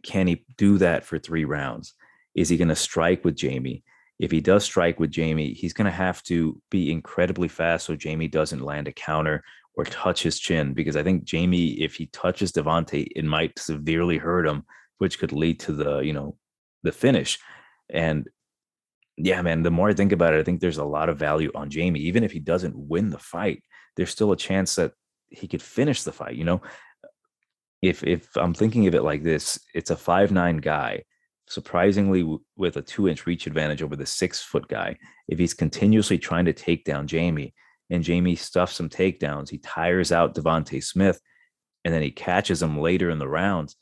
can he do that for 3 rounds? Is he going to strike with Jamie? If he does strike with Jamie, he's going to have to be incredibly fast so Jamie doesn't land a counter or touch his chin. Because I think Jamie, if he touches Devontae, it might severely hurt him, which could lead to the finish. And yeah, man, the more I think about it, I think there's a lot of value on Jamie. Even if he doesn't win the fight, there's still a chance that he could finish the fight. If I'm thinking of it like this, it's a 5'9" guy, surprisingly with a 2-inch reach advantage over the 6-foot guy. If he's continuously trying to take down Jamie and Jamie stuffs some takedowns, he tires out Devontae Smith, and then he catches him later in the rounds.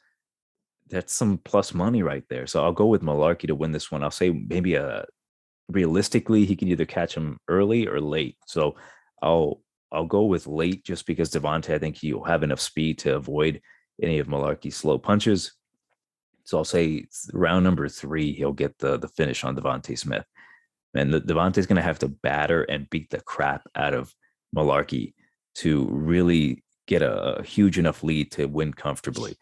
That's some plus money right there. So I'll go with Mullarkey to win this one. I'll say maybe realistically he can either catch him early or late. So I'll go with late just because Devontae, I think he'll have enough speed to avoid any of Mullarkey's slow punches. So I'll say round number 3, he'll get the finish on Devontae Smith. And Devontae's going to have to batter and beat the crap out of Mullarkey to really get a huge enough lead to win comfortably.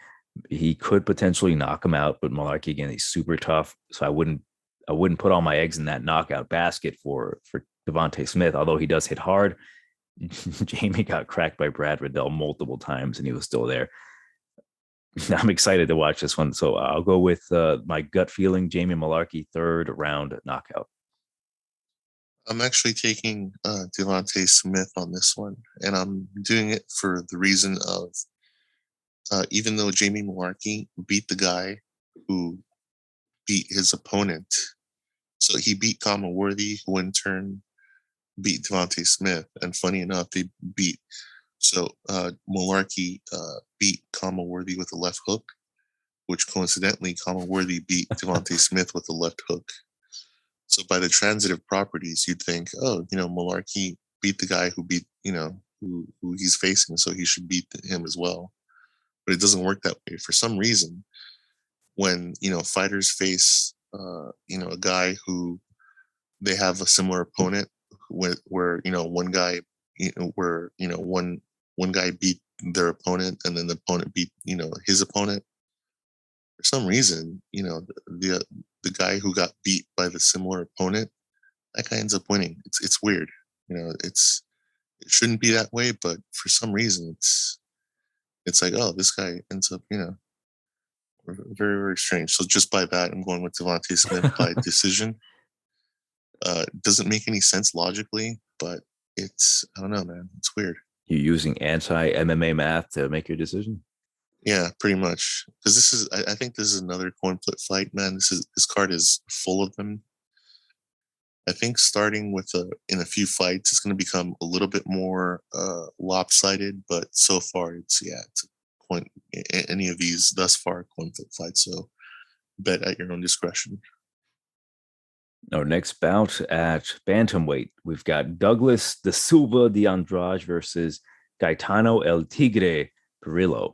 He could potentially knock him out, but Mullarkey, again, he's super tough. So I wouldn't put all my eggs in that knockout basket for Devontae Smith, although he does hit hard. Jamie got cracked by Brad Riddell multiple times and he was still there. I'm excited to watch this one. So I'll go with my gut feeling, Jamie Mullarkey, 3rd round knockout. I'm actually taking Devontae Smith on this one, and I'm doing it for the reason of even though Jamie Mullarkey beat the guy who beat his opponent, so he beat Kama Worthy, who in turn beat Devontae Smith, and funny enough, they beat. So Mullarkey beat Kama Worthy with a left hook, which coincidentally Kama Worthy beat Devontae Smith with a left hook. So by the transitive properties, you'd think, oh, Mullarkey beat the guy who beat, who he's facing, so he should beat him as well. But it doesn't work that way. For some reason, when fighters face, a guy who they have a similar opponent, where one guy, one guy beat their opponent, and then the opponent beat his opponent. For some reason, the guy who got beat by the similar opponent, that guy ends up winning. It's weird. It shouldn't be that way, but for some reason it's like, oh, this guy ends up, very, very strange. So just by that, I'm going with Devontae Smith by decision. Doesn't make any sense logically, but I don't know, man. It's weird. You're using anti-MMA math to make your decision? Yeah, pretty much. Because I think this is another coin flip fight, man. This card is full of them. I think starting with in a few fights, it's going to become a little bit more lopsided. But so far, it's a coin. Any of these thus far coin flip fights. So bet at your own discretion. Our next bout at bantamweight, we've got Douglas da Silva de Andrade versus Gaetano El Tigre Pirrello.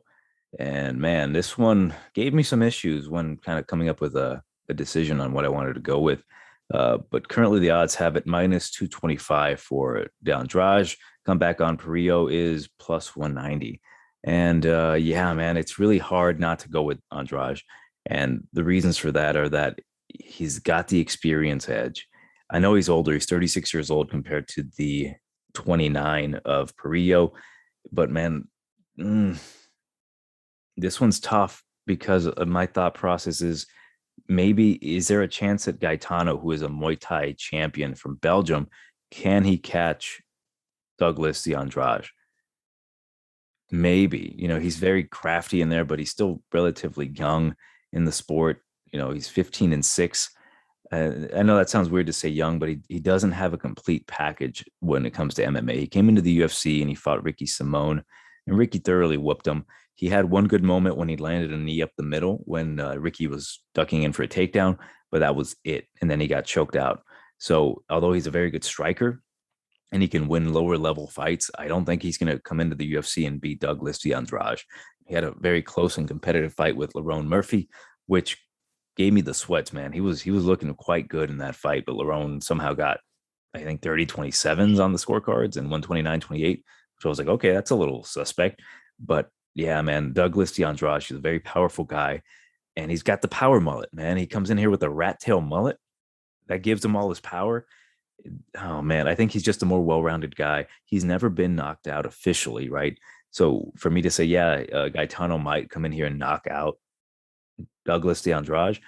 And man, this one gave me some issues when kind of coming up with a decision on what I wanted to go with. But currently the odds have it minus 225 for De Andrade. Comeback on Pirrello is plus 190. And yeah, man, it's really hard not to go with Andrade. And the reasons for that are that he's got the experience edge. I know he's older. He's 36 years old compared to the 29 of Pirrello. But man, this one's tough because of my thought process is maybe is there a chance that Gaetano, who is a Muay Thai champion from Belgium, can he catch Douglas de Andrade? Maybe. He's very crafty in there, but he's still relatively young in the sport. He's 15-6. I know that sounds weird to say young, but he doesn't have a complete package when it comes to MMA. He came into the UFC and he fought Ricky Simone, and Ricky thoroughly whooped him. He had one good moment when he landed a knee up the middle when Ricky was ducking in for a takedown, but that was it. And then he got choked out. So, although he's a very good striker and he can win lower level fights, I don't think he's going to come into the UFC and beat Douglas Andrade. He had a very close and competitive fight with Lerone Murphy, which gave me the sweats, man. He was looking quite good in that fight, but Lerone somehow got, I think, 30-27s on the scorecards and 129-28. So I was like, okay, that's a little suspect. But yeah, man, Douglas Andrade, he's a very powerful guy. And he's got the power mullet, man. He comes in here with a rat tail mullet that gives him all his power. Oh man, I think he's just a more well-rounded guy. He's never been knocked out officially, right? So for me to say, yeah, Gaetano might come in here and knock out Douglas Andrade,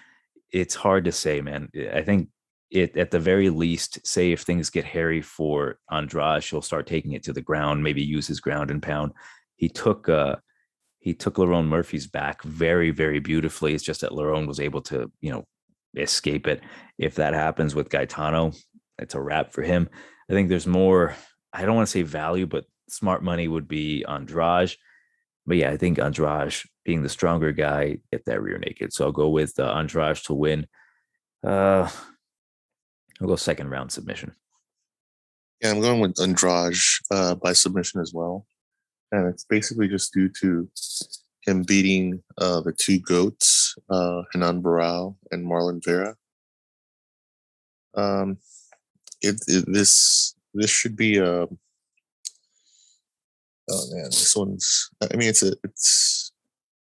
it's hard to say, man. I think it at the very least, say if things get hairy for Andrade, he'll start taking it to the ground, maybe use his ground and pound. He took he took Lerone Murphy's back very, very beautifully. It's just that Lerone was able to, escape it. If that happens with Gaetano, it's a wrap for him. I think there's more, I don't want to say value, but smart money would be Andrade. But yeah, I think Andrade being the stronger guy, get that rear naked. So I'll go with Andrade to win. I'll go second round submission. Yeah, I'm going with Andrade by submission as well. And it's basically just due to him beating the two GOATs, Hernan Barao and Marlon Vera. This should be a oh man, this one's. I mean, it's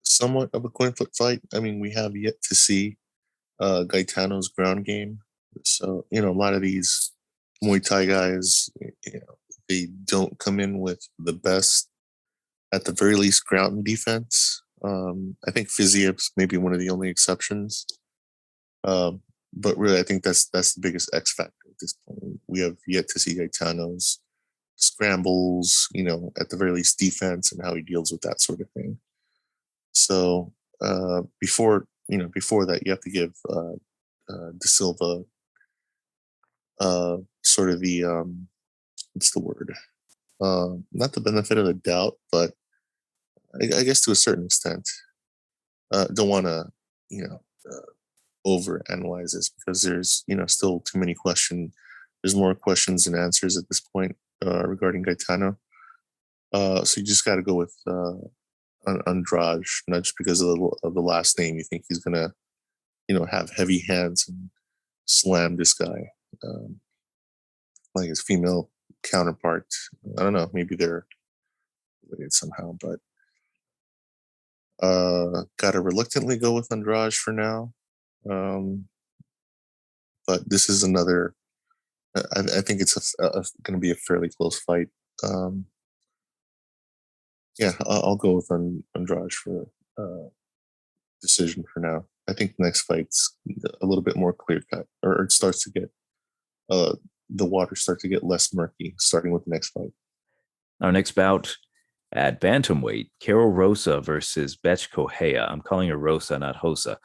somewhat of a coin flip fight. I mean, we have yet to see Gaetano's ground game. So a lot of these Muay Thai guys, they don't come in with the best, at the very least, ground and defense. I think Fiziev's maybe one of the only exceptions. But really, I think that's the biggest X factor at this point. We have yet to see Gaetano's scrambles, at the very least, defense and how he deals with that sort of thing. So before that, you have to give De Silva sort of the what's the word? Not the benefit of the doubt, but I guess to a certain extent. Don't want to over analyze this because there's still too many questions. There's more questions than answers at this point regarding Gaetano. So you just got to go with Andrade, not just because of the last name. You think he's gonna have heavy hands and slam this guy like his female counterpart. I don't know. Maybe they're related somehow, but gotta reluctantly go with Andrade for now. But this is another. I think it's going to be a fairly close fight. Yeah, I'll go with Andrade for decision for now. I think the next fight's a little bit more clear cut, or it starts to get the water starts to get less murky, starting with the next fight. Our next bout at bantamweight, Karol Rosa versus Bethe Correia. I'm calling her Rosa, not Hosa.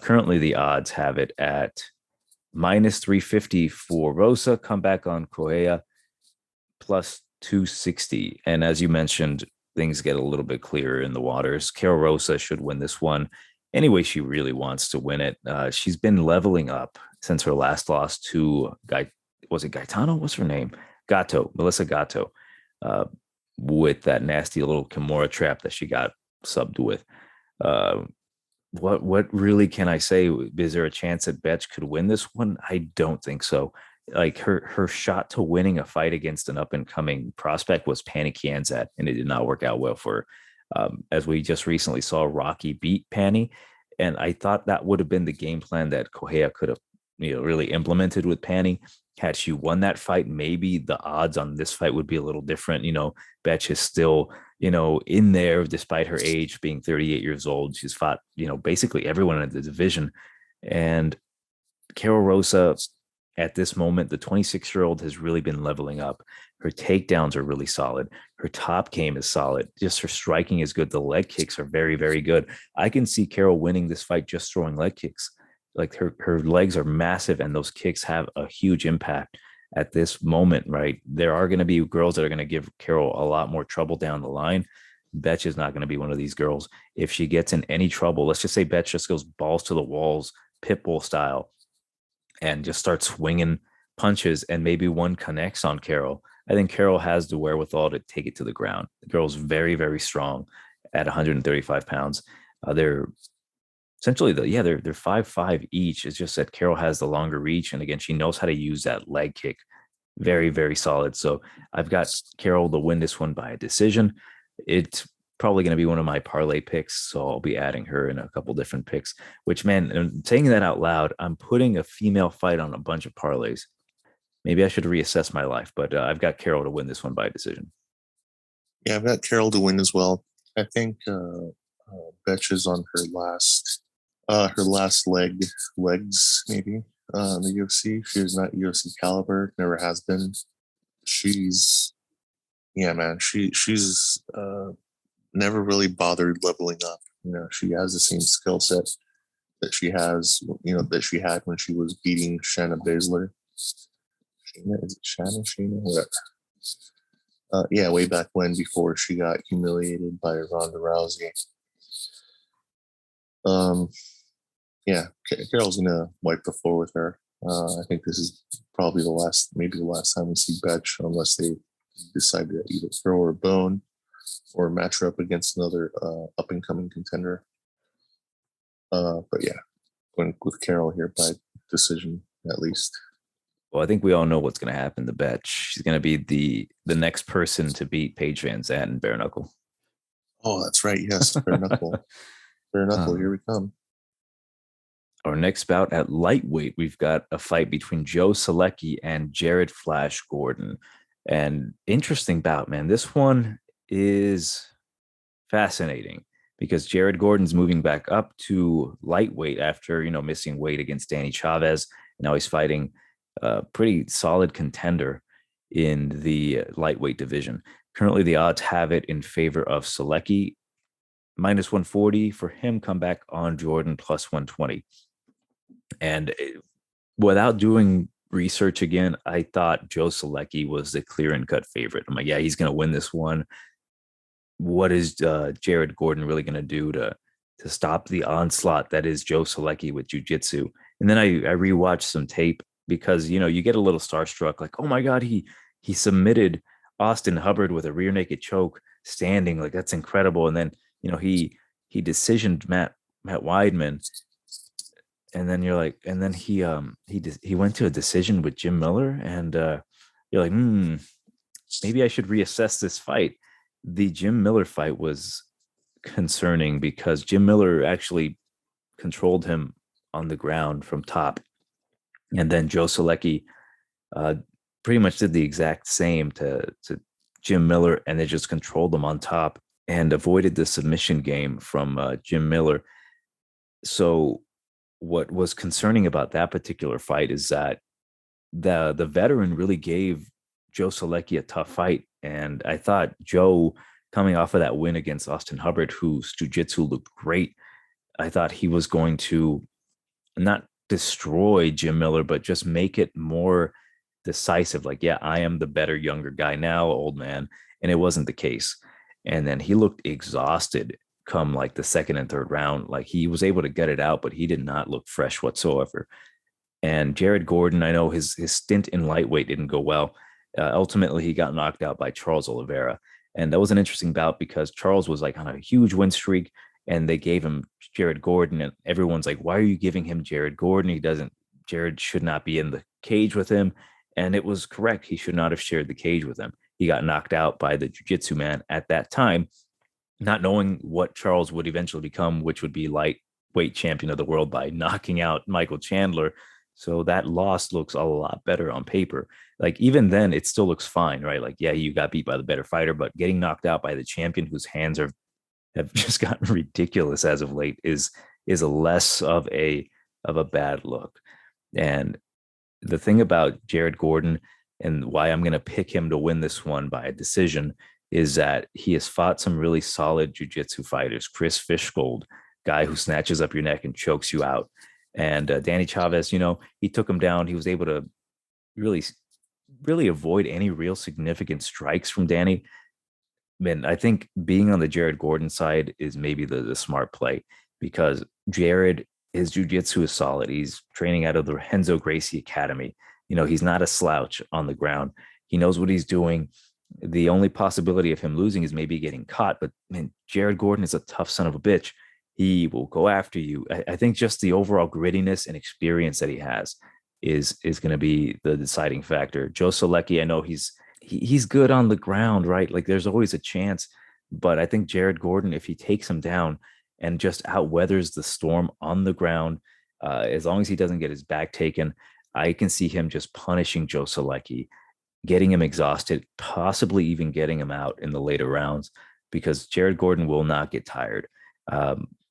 Currently, the odds have it at minus 350 for Rosa, come back on Correia, plus 260. And as you mentioned, things get a little bit clearer in the waters. Karol Rosa should win this one anyway. She really wants to win it. She's been leveling up since her last loss to was it Gaetano? What's her name? Melissa Gatto, with that nasty little Kimura trap that she got subbed with. What really can I say? Is there a chance that Bethe could win this one? I don't think so. Like her shot to winning a fight against an up and coming prospect was Pani Kianzad, and it did not work out well for her. As we just recently saw, Rocky beat Pani, and I thought that would have been the game plan that Correia could have really implemented with Pani. Had she won that fight, maybe the odds on this fight would be a little different. Bethe is still in there despite her age, being 38 years old. She's fought basically everyone in the division, and Karol Rosa at this moment, the 26-year-old has really been leveling up. Her takedowns are really solid. Her top game is solid. Just her striking is good. The leg kicks are very, very good. I can see Karol winning this fight just throwing leg kicks. like her legs are massive, and those kicks have a huge impact at this moment, right? There are going to be girls that are going to give Carol a lot more trouble down the line. Betch is not going to be one of these girls. If she gets in any trouble, let's just say Betch just goes balls to the walls, pitbull style, and just starts swinging punches, and maybe one connects on Carol. I think Carol has the wherewithal to take it to the ground. The girl's very, very strong at 135 pounds. They're essentially they're 5'5" each. It's just that Carol has the longer reach, and again, she knows how to use that leg kick. Very, very solid. So I've got Carol to win this one by a decision. It's probably going to be one of my parlay picks, so I'll be adding her in a couple different picks. Which, man, and saying that out loud, I'm putting a female fight on a bunch of parlays. Maybe I should reassess my life, but I've got Carol to win this one by decision. Yeah, I've got Carol to win as well. I think Betch is on her last legs maybe in the UFC. She is not UFC caliber, never has been. She's yeah, man. She's never really bothered leveling up. You know, she has the same skill set that she has, that she had when she was beating Shanna Baszler. Shayna, is it Shanna? Shayna? Whatever. Yeah, way back when, before she got humiliated by Ronda Rousey. Yeah, Carol's gonna wipe the floor with her. I think this is probably maybe the last time we see Betch, unless they decide to either throw her a bone or match her up against another up and coming contender. But yeah, going with Carol here by decision at least. Well, I think we all know what's going to happen to Betch. She's going to be the next person to beat Paige Van Zandt and bare knuckle. Oh, that's right. Yes, bare knuckle. Bare knuckle. Here we come. Our next bout at lightweight, we've got a fight between Joe Soleki and Jared Flash Gordon. And interesting bout, man. This one is fascinating because Jared Gordon's moving back up to lightweight after, missing weight against Danny Chavez. Now he's fighting a pretty solid contender in the lightweight division. Currently, the odds have it in favor of Soleki, minus 140 for him. Come back on Jordan, plus 120. And without doing research again, I thought Joe Soleki was the clear and cut favorite. I'm like, yeah, he's going to win this one. What is Jared Gordon really going to do to stop the onslaught that is Joe Soleki with jiu-jitsu? And then I rewatched some tape because, you get a little starstruck, like, oh my God, he submitted Austin Hubbard with a rear naked choke standing. Like, that's incredible. And then, he decisioned Matt Weidman. And then you're like, and then he went to a decision with Jim Miller, and you're like, maybe I should reassess this fight. The Jim Miller fight was concerning because Jim Miller actually controlled him on the ground from top, and then Joe Soleki pretty much did the exact same to Jim Miller, and they just controlled him on top and avoided the submission game from Jim Miller. So what was concerning about that particular fight is that the veteran really gave Joe Soleki a tough fight. And I thought Joe, coming off of that win against Austin Hubbard, whose jiu-jitsu looked great, I thought he was going to not destroy Jim Miller, but just make it more decisive. Like, yeah, I am the better younger guy now, old man. And it wasn't the case. And then he looked exhausted come like the second and third round. Like, he was able to get it out, but he did not look fresh whatsoever. And Jared Gordon, I know his stint in lightweight didn't go well. Ultimately, he got knocked out by Charles Oliveira. And that was an interesting bout because Charles was like on a huge win streak, and they gave him Jared Gordon. And everyone's like, why are you giving him Jared Gordon? Jared should not be in the cage with him. And it was correct. He should not have shared the cage with him. He got knocked out by the jiu-jitsu man at that time, not knowing what Charles would eventually become, which would be lightweight champion of the world by knocking out Michael Chandler. So that loss looks a lot better on paper. Like, even then, it still looks fine, right? Like, yeah, you got beat by the better fighter, but getting knocked out by the champion whose hands have just gotten ridiculous as of late is a less of a bad look. And the thing about Jared Gordon and why I'm going to pick him to win this one by a decision is that he has fought some really solid jiu-jitsu fighters. Chris Fishgold, guy who snatches up your neck and chokes you out. And Danny Chavez, he took him down. He was able to really, really avoid any real significant strikes from Danny. Man, I think being on the Jared Gordon side is maybe the smart play because Jared, his jujitsu is solid. He's training out of the Renzo Gracie Academy. He's not a slouch on the ground. He knows what he's doing. The only possibility of him losing is maybe getting caught. But man, Jared Gordon is a tough son of a bitch. He will go after you. I think just the overall grittiness and experience that he has is going to be the deciding factor. Joe Soleki, I know he's good on the ground, right? Like there's always a chance, but I think Jared Gordon, if he takes him down and just outweathers the storm on the ground, as long as he doesn't get his back taken, I can see him just punishing Joe Solecki, getting him exhausted, possibly even getting him out in the later rounds because Jared Gordon will not get tired.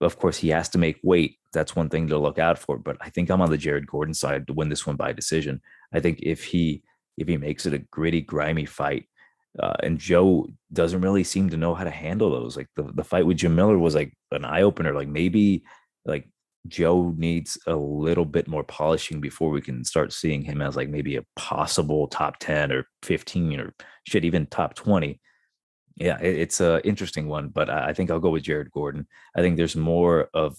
Of course, he has to make weight. That's one thing to look out for. But I think I'm on the Jared Gordon side to win this one by decision. I think if he makes it a gritty, grimy fight, and Joe doesn't really seem to know how to handle those. Like the fight with Jim Miller was like an eye opener. Like maybe like Joe needs a little bit more polishing before we can start seeing him as like maybe a possible top 10 or 15 or shit, even top 20. Yeah, it's a interesting one, but I think I'll go with Jared Gordon. I think there's more of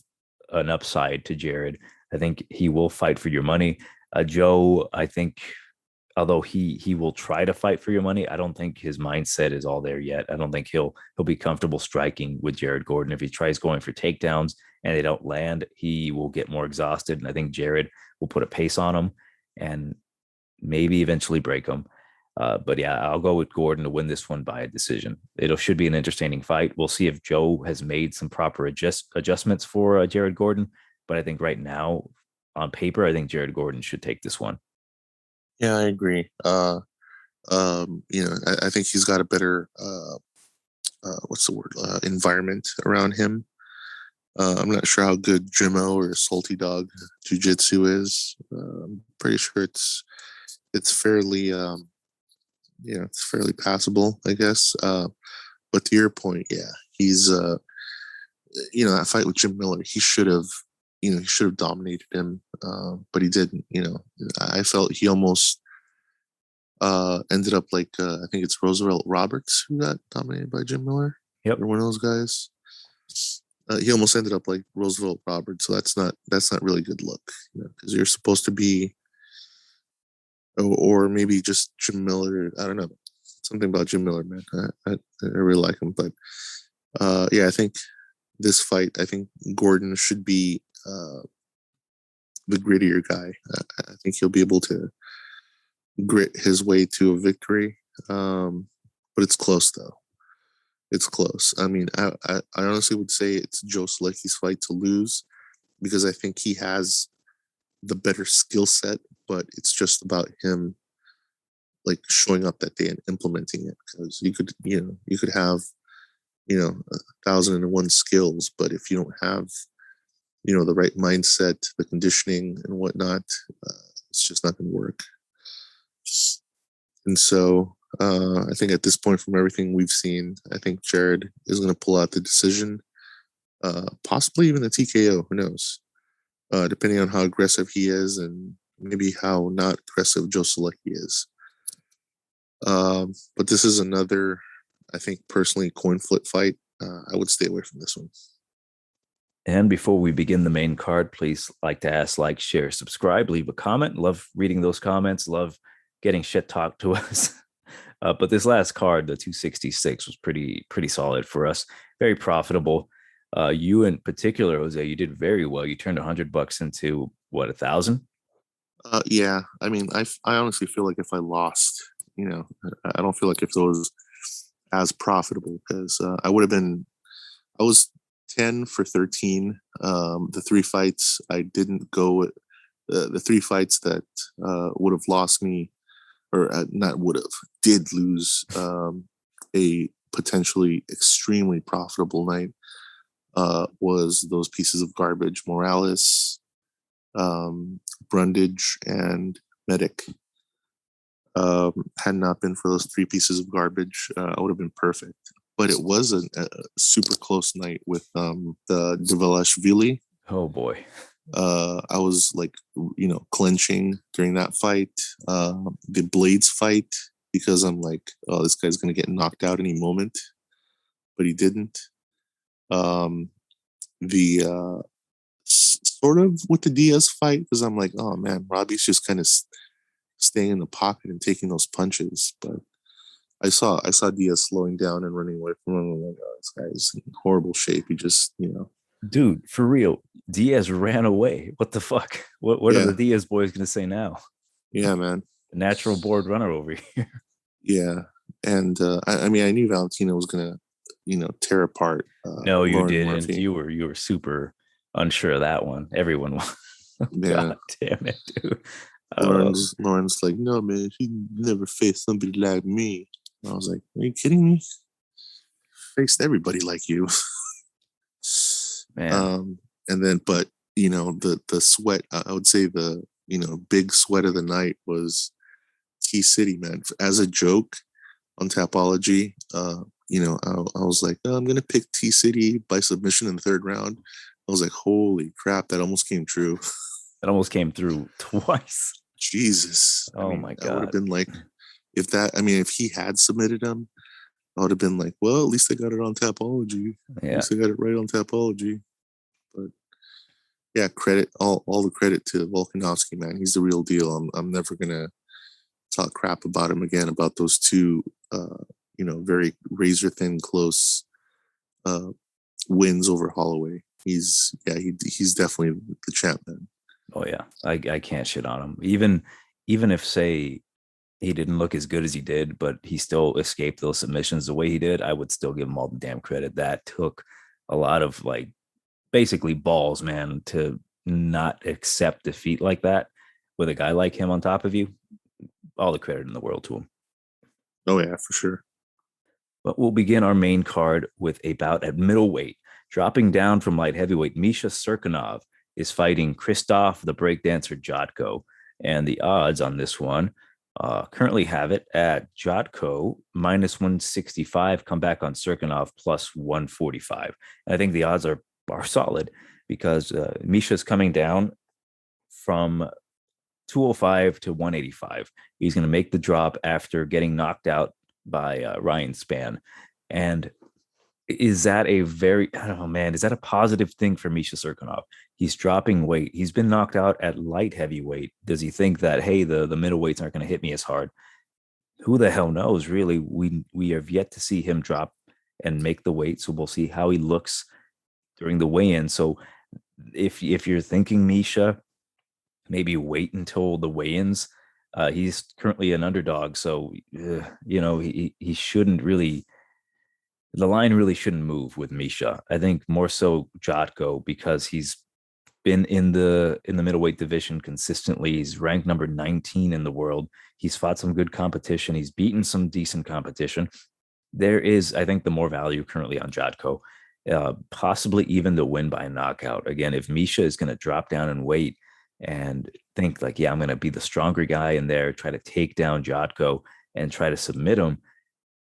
an upside to Jared. I think he will fight for your money. Joe, I think although he will try to fight for your money, I don't think his mindset is all there yet. I don't think he'll be comfortable striking with Jared Gordon. If he tries going for takedowns and they don't land, he will get more exhausted. And I think Jared will put a pace on him and maybe eventually break him. But yeah, I'll go with Gordon to win this one by a decision. It should be an entertaining fight. We'll see if Joe has made some proper adjustments for Jared Gordon. But I think right now, on paper, I think Jared Gordon should take this one. Yeah, I agree. I think he's got a better what's the word environment around him. I'm not sure how good Jimmo or Salty Dog Jiu-Jitsu is. I'm pretty sure it's fairly it's fairly passable, I guess. But to your point, yeah, he's that fight with Jim Miller, he should have dominated him, but he didn't. I felt he almost ended up like I think it's Roosevelt Roberts who got dominated by Jim Miller. Yep. Or one of those guys. He almost ended up like Roosevelt Roberts, so that's not really good look, because you're supposed to be, or maybe just Jim Miller. I don't know, something about Jim Miller, man. I really like him, but yeah, I think this fight, I think Gordon should be the grittier guy. I think he'll be able to grit his way to a victory, but it's close though. It's close. I mean, I honestly would say it's Joe Solecki's fight to lose because I think he has the better skill set, but it's just about him like showing up that day and implementing it. Because you could have 1,001 skills, but if you don't have the right mindset, the conditioning and whatnot, it's just not going to work. And so I think at this point, from everything we've seen, I think Jared is going to pull out the decision, possibly even the TKO. Who knows? Depending on how aggressive he is and maybe how not aggressive Joe Solecki is. But this is another, I think, personally, coin flip fight. I would stay away from this one. And before we begin the main card, please like, share, subscribe, leave a comment. Love reading those comments. Love getting shit talked to us. But this last card, the 266, was pretty solid for us. Very profitable. You in particular, Jose, you did very well. You turned $100 into what, 1,000? Yeah, I mean, I honestly feel like if I lost, I don't feel like if it was as profitable because I was 10 for 13. The three fights I didn't go with, the three fights that would have lost me, or not would have, did lose a potentially extremely profitable night, was those pieces of garbage: Morales, Brundage, and Medic. Had not been for those three pieces of garbage, I would have been perfect. But it was a super close night with the Dvalishvili. Oh boy. I was like, clenching during that fight. The Blades fight, because I'm like, oh, this guy's gonna get knocked out any moment, but he didn't. Um, the sort of with the Diaz fight, because I'm like, oh man, Robbie's just kind of staying in the pocket and taking those punches. But I saw Diaz slowing down and running away from him. I'm like, oh, this guy's in horrible shape. He just, Dude, for real, Diaz ran away. What the fuck? What are yeah, the Diaz boys gonna say now? yeah, man, The natural board runner over here. yeah. And I mean, I knew Valentino was gonna, tear apart No, you Lauren didn't. Murphy. You were super unsure of that one. Everyone was. Yeah, God damn it, dude. Uh, Lauren's like, no, man, he never faced somebody like me. And I was like, are you kidding me? Faced everybody like you. man. um, and then, but the sweat. I would say the big sweat of the night was T City, man. As a joke on Tapology, I was like, oh, I'm gonna pick T City by submission in the third round. I was like, holy crap, that almost came true. It almost came through twice. Jesus. I Oh mean, my I would have god. been like, if he had submitted him, I would have been like, well, at least I got it on Tapology. At Yeah. least I got it right on Tapology. But yeah, all the credit to Volkanovski, man. He's the real deal. I'm never gonna talk crap about him again about those two, very razor thin close uh, wins over Holloway. He's definitely the champ, man. Oh yeah. I can't shit on him. Even if say he didn't look as good as he did, but he still escaped those submissions the way he did, I would still give him all the damn credit. That took a lot of like basically balls, man, to not accept defeat like that with a guy like him on top of you. All the credit in the world to him. Oh yeah, for sure. But we'll begin our main card with a bout at middleweight. Dropping down from light heavyweight, Misha Cirkunov is fighting Christoph, the breakdancer Jotko. And the odds on this one currently have it at Jotko minus 165, come back on Cirkunov plus 145. And I think the odds are solid because Misha's coming down from 205 to 185. He's going to make the drop after getting knocked out by Ryan Spann. And is that I don't know, man, is that a positive thing for Misha Cirkunov? He's dropping weight. He's been knocked out at light heavyweight. Does he think that, hey, the middleweights aren't going to hit me as hard? Who the hell knows, really? We have yet to see him drop and make the weight. So we'll see how he looks during the weigh-in. So if you're thinking Misha, maybe wait until the weigh-ins. He's currently an underdog, so he shouldn't really. The line really shouldn't move with Misha. I think more so Jotko because he's been in the middleweight division consistently. He's ranked number 19 in the world. He's fought some good competition. He's beaten some decent competition. There is, I think, the more value currently on Jotko. Possibly even the win by knockout. Again, if Misha is going to drop down and weight and think like, yeah, I'm going to be the stronger guy in there, try to take down Jotko and try to submit him.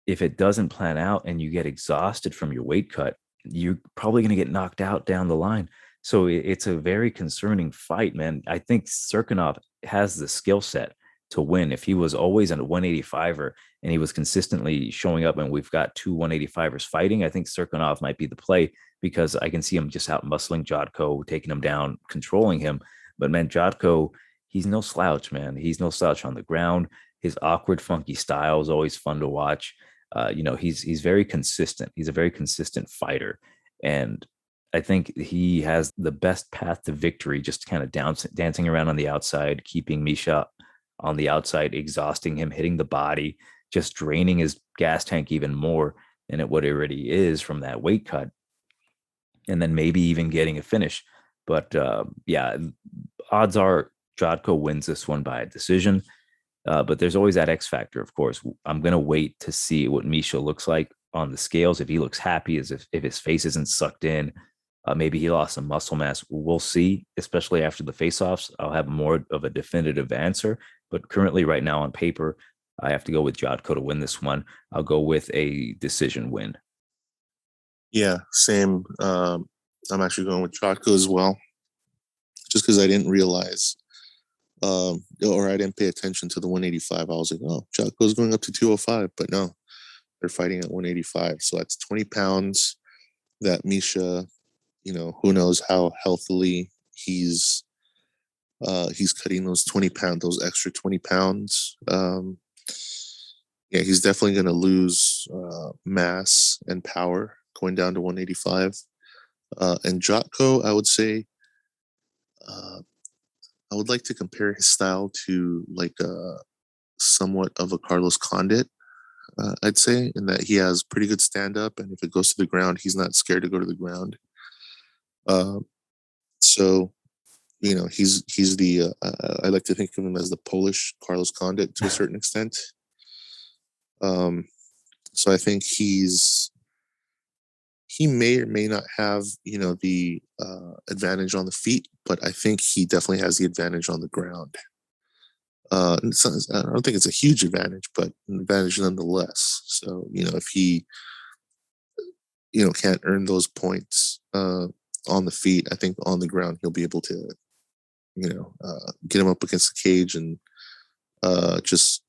If it doesn't plan out and you get exhausted from your weight cut, you're probably going to get knocked out down the line. So it's a very concerning fight, man. I think Cirkunov has the skill set to win. If he was always on a 185er and he was consistently showing up and we've got two 185ers fighting, I think Cirkunov might be the play because I can see him just out muscling Jotko, taking him down, controlling him. But man, Jotko, he's no slouch, man. He's no slouch on the ground. His awkward, funky style is always fun to watch. He's very consistent. He's a very consistent fighter. And I think he has the best path to victory, just kind of dancing around on the outside, keeping Misha on the outside, exhausting him, hitting the body, just draining his gas tank even more than what it already is from that weight cut. And then maybe even getting a finish. But yeah, odds are Jotko wins this one by a decision. But there's always that X factor, of course. I'm going to wait to see what Misha looks like on the scales. If he looks happy, as if his face isn't sucked in, maybe he lost some muscle mass. We'll see, especially after the face-offs. I'll have more of a definitive answer. But currently, right now on paper, I have to go with Jotko to win this one. I'll go with a decision win. Yeah, same. I'm actually going with Jotko as well. just because I didn't realize or I didn't pay attention to the 185. I was like, oh, Jotko's going up to 205, but no, they're fighting at 185. So that's 20 pounds that Misha, who knows how healthily he's cutting those 20 pounds, those extra 20 pounds. Yeah, he's definitely going to lose mass and power going down to 185. And Jotko, I would say, uh, I would like to compare his style to like somewhat of a Carlos Condit, I'd say, in that he has pretty good stand up, and if it goes to the ground, he's not scared to go to the ground. Uh, so he's the I like to think of him as the Polish Carlos Condit to a certain extent. Um, so I think he may or may not have the advantage on the feet, but I think he definitely has the advantage on the ground. I don't think it's a huge advantage, but an advantage nonetheless. So if he can't earn those points on the feet, I think on the ground he'll be able to get him up against the cage and just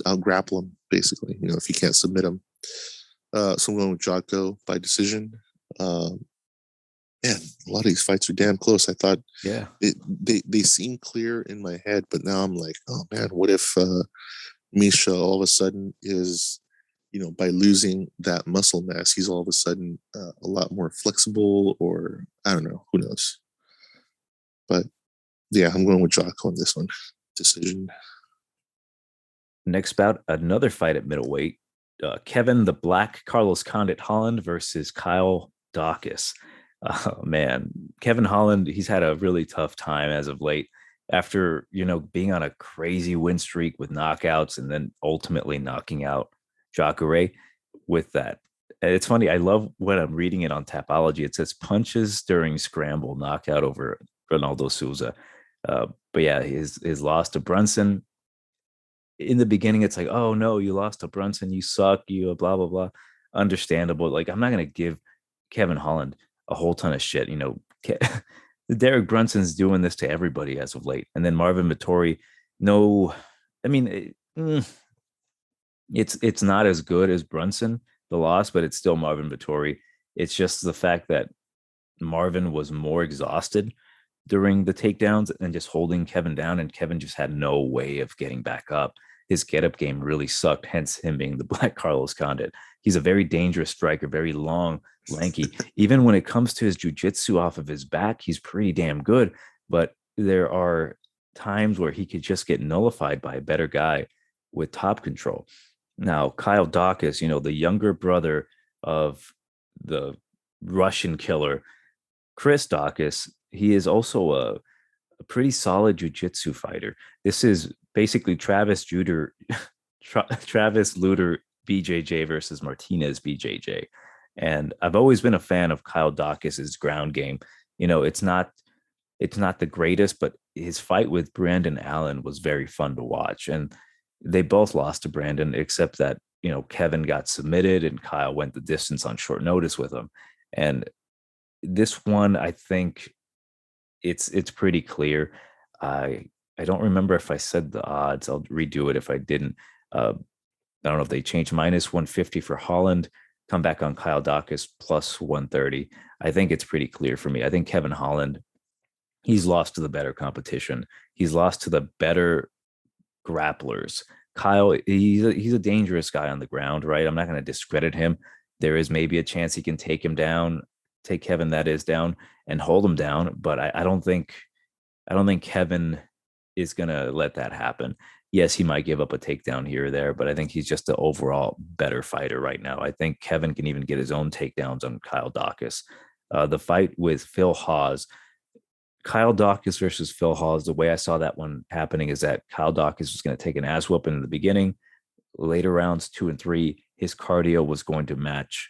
out grapple him basically. If he can't submit him. So I'm going with Jotko by decision. Man, a lot of these fights are damn close. I thought Yeah. They seem clear in my head, but now I'm like, oh man, what if Misha all of a sudden is, by losing that muscle mass, he's all of a sudden a lot more flexible, or I don't know, who knows. But yeah, I'm going with Jotko on this one. Decision. Next bout, another fight at middleweight. Kevin the Black Carlos Condit Holland versus Kyle Daukaus. Man, Kevin Holland, he's had a really tough time as of late after, being on a crazy win streak with knockouts and then ultimately knocking out Jacare with that. It's funny. I love when I'm reading it on Tapology. It says punches during scramble, knockout over Ronaldo Souza. But yeah, his loss to Brunson, in the beginning, it's like, oh no, you lost to Brunson, you suck, you blah blah blah. Understandable. Like, I'm not gonna give Kevin Holland a whole ton of shit. Derek Brunson's doing this to everybody as of late, and then Marvin Vittori. No, I mean, it's not as good as Brunson, the loss, but it's still Marvin Vittori. It's just the fact that Marvin was more exhausted during the takedowns and just holding Kevin down, and Kevin just had no way of getting back up. His get up game really sucked, hence him being the Black Carlos Condit. He's a very dangerous striker, very long, lanky. Even when it comes to his jujitsu off of his back, he's pretty damn good. But there are times where he could just get nullified by a better guy with top control. Now, Kyle Daukaus, the younger brother of the Russian killer, Chris Daukaus, he is also a pretty solid jiu-jitsu fighter. This is basically Travis Luter BJJ versus Martinez BJJ. And I've always been a fan of Kyle Daukaus's ground game. It's not the greatest, but his fight with Brandon Allen was very fun to watch. And they both lost to Brandon, except that, Kevin got submitted and Kyle went the distance on short notice with him. And this one, I think it's pretty clear. I don't remember if I said the odds. I'll redo it if I didn't. I don't know if they changed -150 for Holland, come back on Kyle Daukaus +130. I think it's pretty clear for me. I think Kevin Holland, he's lost to the better competition. He's lost to the better grapplers. Kyle, he's a dangerous guy on the ground, right? I'm not going to discredit him. There is maybe a chance he can take him down, take Kevin that is down, and hold him down. But I don't think Kevin is gonna let that happen. Yes, he might give up a takedown here or there, but I think he's just the overall better fighter right now. I think Kevin can even get his own takedowns on Kyle Daukaus. The fight with Phil Hawes, Kyle Daukaus versus Phil Hawes, the way I saw that one happening is that Kyle Daukaus was going to take an ass whooping in the beginning. Later rounds 2 and 3, his cardio was going to match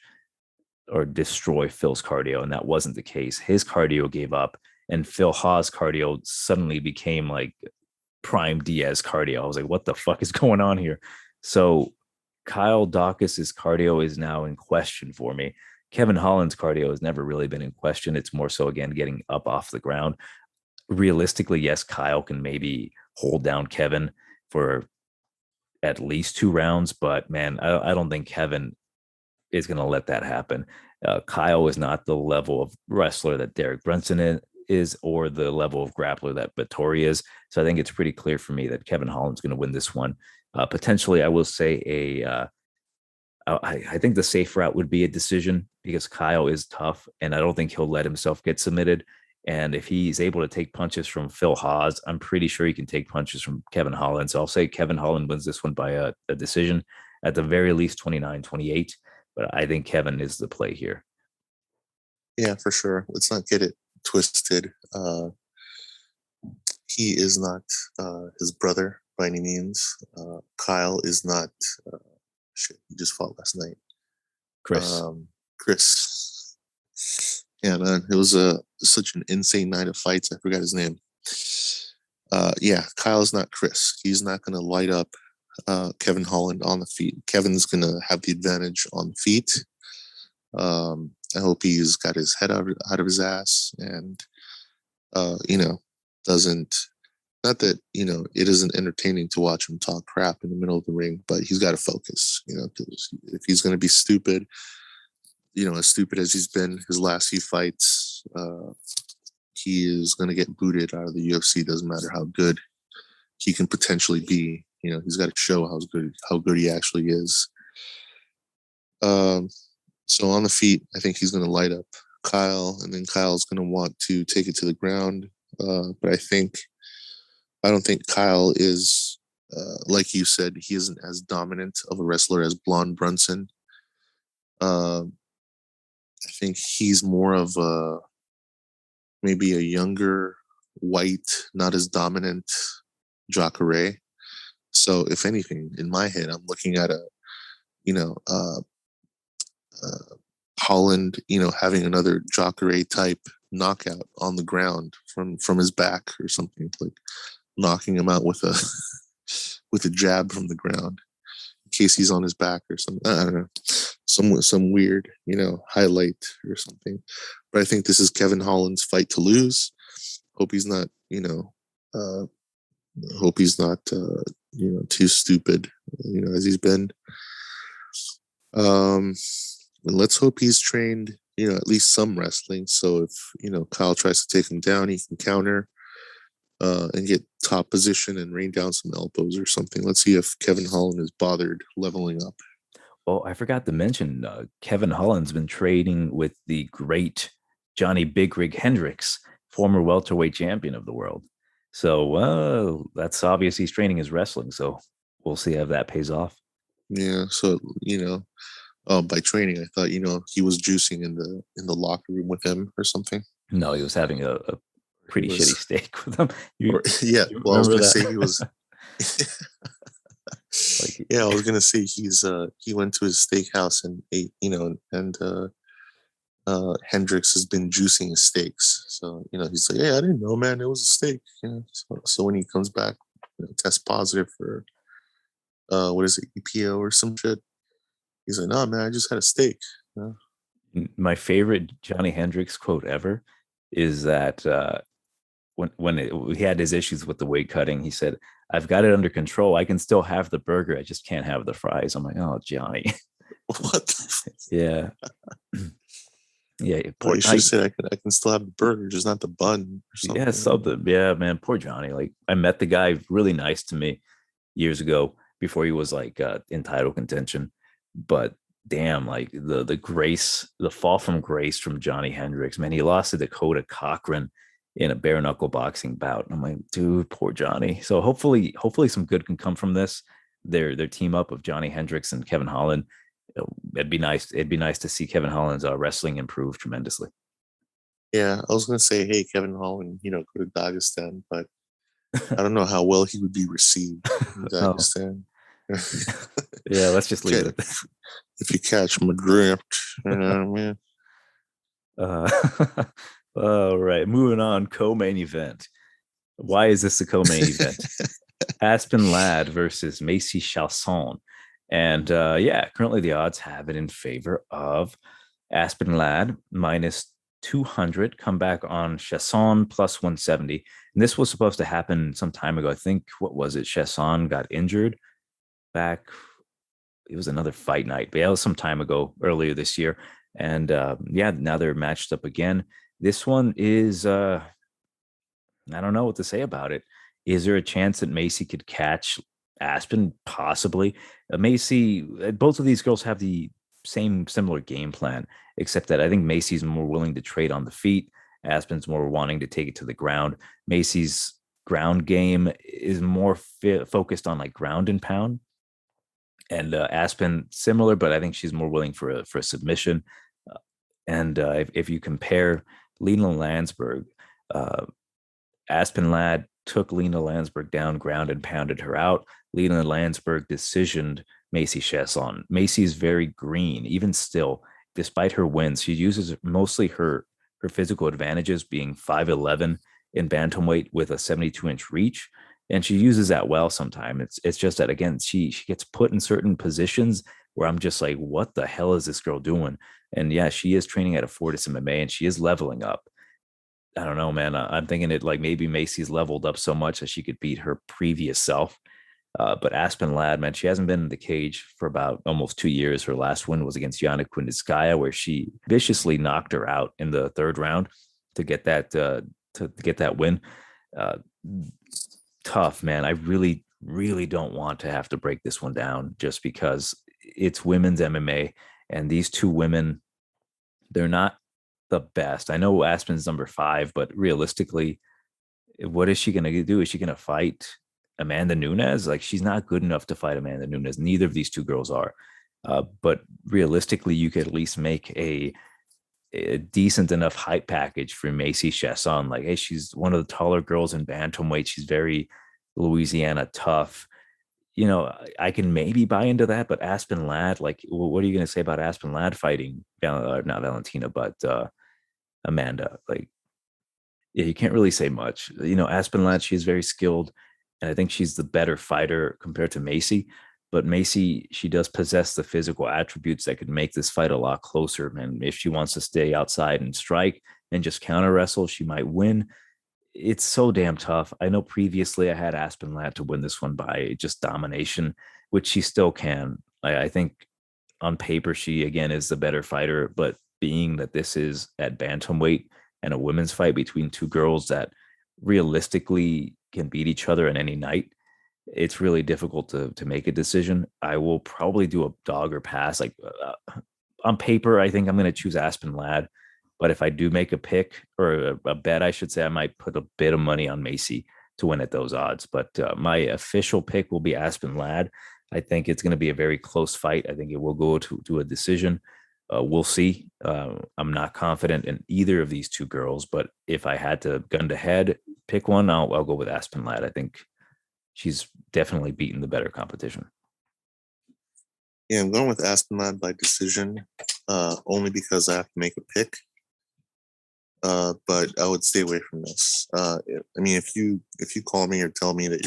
or destroy Phil's cardio, and that wasn't the case. His cardio gave up, and Phil Hawes' cardio suddenly became like prime Diaz cardio. I was like, what the fuck is going on here? So Kyle Daukaus's cardio is now in question for me. Kevin Holland's cardio has never really been in question. It's more so, again, getting up off the ground. realistically, yes, Kyle can maybe hold down Kevin for at least 2 rounds, but man, I don't think Kevin is going to let that happen. Kyle is not the level of wrestler that Derek Brunson is, or the level of grappler that Vettori is. So I think it's pretty clear for me that Kevin Holland's going to win this one. Potentially, I will say I think the safe route would be a decision because Kyle is tough, and I don't think he'll let himself get submitted. And if he's able to take punches from Phil Haas, I'm pretty sure he can take punches from Kevin Holland. So I'll say Kevin Holland wins this one by a decision, at the very least 29-28. But I think Kevin is the play here. Yeah, for sure. Let's not get it twisted. He is not his brother by any means. Kyle is not. Shit, he just fought last night. Chris. Chris. Yeah, man, it was such an insane night of fights. I forgot his name. Yeah, Kyle's not Chris. He's not going to light up Kevin Holland on the feet. Kevin's going to have the advantage on the feet. I hope he's got his head out of his ass and, doesn't. Not that, it isn't entertaining to watch him talk crap in the middle of the ring, but he's got to focus, because if he's going to be stupid, as stupid as he's been his last few fights, he is going to get booted out of the UFC. Doesn't matter how good he can potentially be. He's got to show how good he actually is. So on the feet, I think he's going to light up Kyle, and then Kyle's going to want to take it to the ground. But I don't think Kyle is, like you said, he isn't as dominant of a wrestler as Blonde Brunson. I think he's more of maybe a younger, white, not as dominant Jacare. So if anything, in my head, I'm looking at Holland, having another Jacare type knockout on the ground from his back or something, like knocking him out with a jab from the ground in case he's on his back or something. I don't know, some weird, highlight or something. But I think this is Kevin Holland's fight to lose. Hope he's not, too stupid, as he's been. And let's hope he's trained, at least some wrestling. So if, Kyle tries to take him down, he can counter and get top position and rain down some elbows or something. Let's see if Kevin Holland is bothered leveling up. Well, I forgot to mention Kevin Holland's been trading with the great Johnny Big Rig Hendricks, former welterweight champion of the world. So that's obvious he's training his wrestling. So we'll see how that pays off. Yeah. So, by training, I thought, he was juicing in the locker room with him or something. No, he was having a pretty shitty steak with him. I was going to say he was. I was gonna say he went to his steakhouse and ate, and Hendricks has been juicing his steaks. So, he's like, hey, I didn't know, man, it was a steak. So when he comes back, test positive for what is it, EPO or some shit. He's like, no, man, I just had a steak. My favorite Johnny Hendricks quote ever is that when he had his issues with the weight cutting, he said, I've got it under control. I can still have the burger. I just can't have the fries. I'm like, oh, Johnny. What? Yeah. Yeah. Poor, you should have said I can still have the burger, just not the bun or something. Yeah, something. Yeah, man. Poor Johnny. Like, I met the guy, really nice to me years ago before he was like in title contention. But damn, like the grace, the fall from grace from Johnny Hendricks, man. He lost to Dakota Cochran in a bare knuckle boxing bout. I'm like, dude, poor Johnny. So hopefully some good can come from this. Their team up of Johnny Hendricks and Kevin Holland. It'd be nice to see Kevin Holland's wrestling improve tremendously. Yeah, I was gonna say, hey, Kevin Holland, go to Dagestan, but I don't know how well he would be received in Dagestan. Yeah, let's just leave it. If you catch my drift, man. All right, moving on. Co-main event. Why is this a co-main event? Aspen Ladd versus Macy Chiasson. And currently the odds have it in favor of Aspen Ladd minus 200, come back on Chiasson plus 170. And this was supposed to happen some time ago. I think, what was it? Chiasson got injured back. It was another fight night, but yeah, it was some time ago, earlier this year. And yeah, now they're matched up again. This one is, I don't know what to say about it. Is there a chance that Macy could catch Aspen? Possibly. Macy, both of these girls have the same similar game plan, except that I think Macy's more willing to trade on the feet. Aspen's more wanting to take it to the ground. Macy's ground game is more focused on like ground and pound, and Aspen similar, but I think she's more willing for a submission. And if you compare Lena Landsberg, uh, Aspen Ladd took Lena Landsberg down, ground and pounded her out. Lena Landsberg decisioned Macy Chiasson. Macy's very green, even still, despite her wins. She uses mostly her physical advantages, being 5'11" in bantamweight with a 72-inch reach, and she uses that well sometimes. It's just that, again, she gets put in certain positions where I'm just like, what the hell is this girl doing? And yeah, she is training at a Fortis MMA, and she is leveling up. I don't know, man. I'm thinking it like maybe Macy's leveled up so much that she could beat her previous self. But Aspen Ladd, man, she hasn't been in the cage for about almost 2 years. Her last win was against Yana Kunitskaya, where she viciously knocked her out in the third round to get that win. Uh, Tough, man. I really, really don't want to have to break this one down just because it's women's MMA, and these two women, they're not the best. I know Aspen's number 5, but realistically, what is she going to do? Is she going to fight Amanda Nunes? Like, she's not good enough to fight Amanda Nunes. Neither of these two girls are. But realistically, you could at least make a decent enough hype package for Macy Chiasson. Like, hey, she's one of the taller girls in bantamweight. She's very Louisiana tough. I can maybe buy into that, but Aspen Ladd, like, what are you going to say about Aspen Ladd fighting, not Valentina, but Amanda? Like, yeah, you can't really say much. Aspen Ladd, she's very skilled, and I think she's the better fighter compared to Macy. But Macy, she does possess the physical attributes that could make this fight a lot closer. And if she wants to stay outside and strike and just counter wrestle, she might win. It's so damn tough. I know previously I had Aspen Ladd to win this one by just domination, which she still can. I think on paper she again is the better fighter, but being that this is at bantamweight and a women's fight between two girls that realistically can beat each other in any night, it's really difficult to make a decision. I will probably do a dog or pass. Like, on paper, I think I'm going to choose Aspen Ladd, but if I do make a pick or a bet, I should say, I might put a bit of money on Macy to win at those odds. But my official pick will be Aspen Ladd. I think it's going to be a very close fight. I think it will go to a decision. We'll see. I'm not confident in either of these two girls, but if I had to gun to head pick one, I'll go with Aspen Ladd. I think she's definitely beaten the better competition. Yeah, I'm going with Aspen Ladd by decision, only because I have to make a pick. But I would stay away from this. I mean, if you call me or tell me that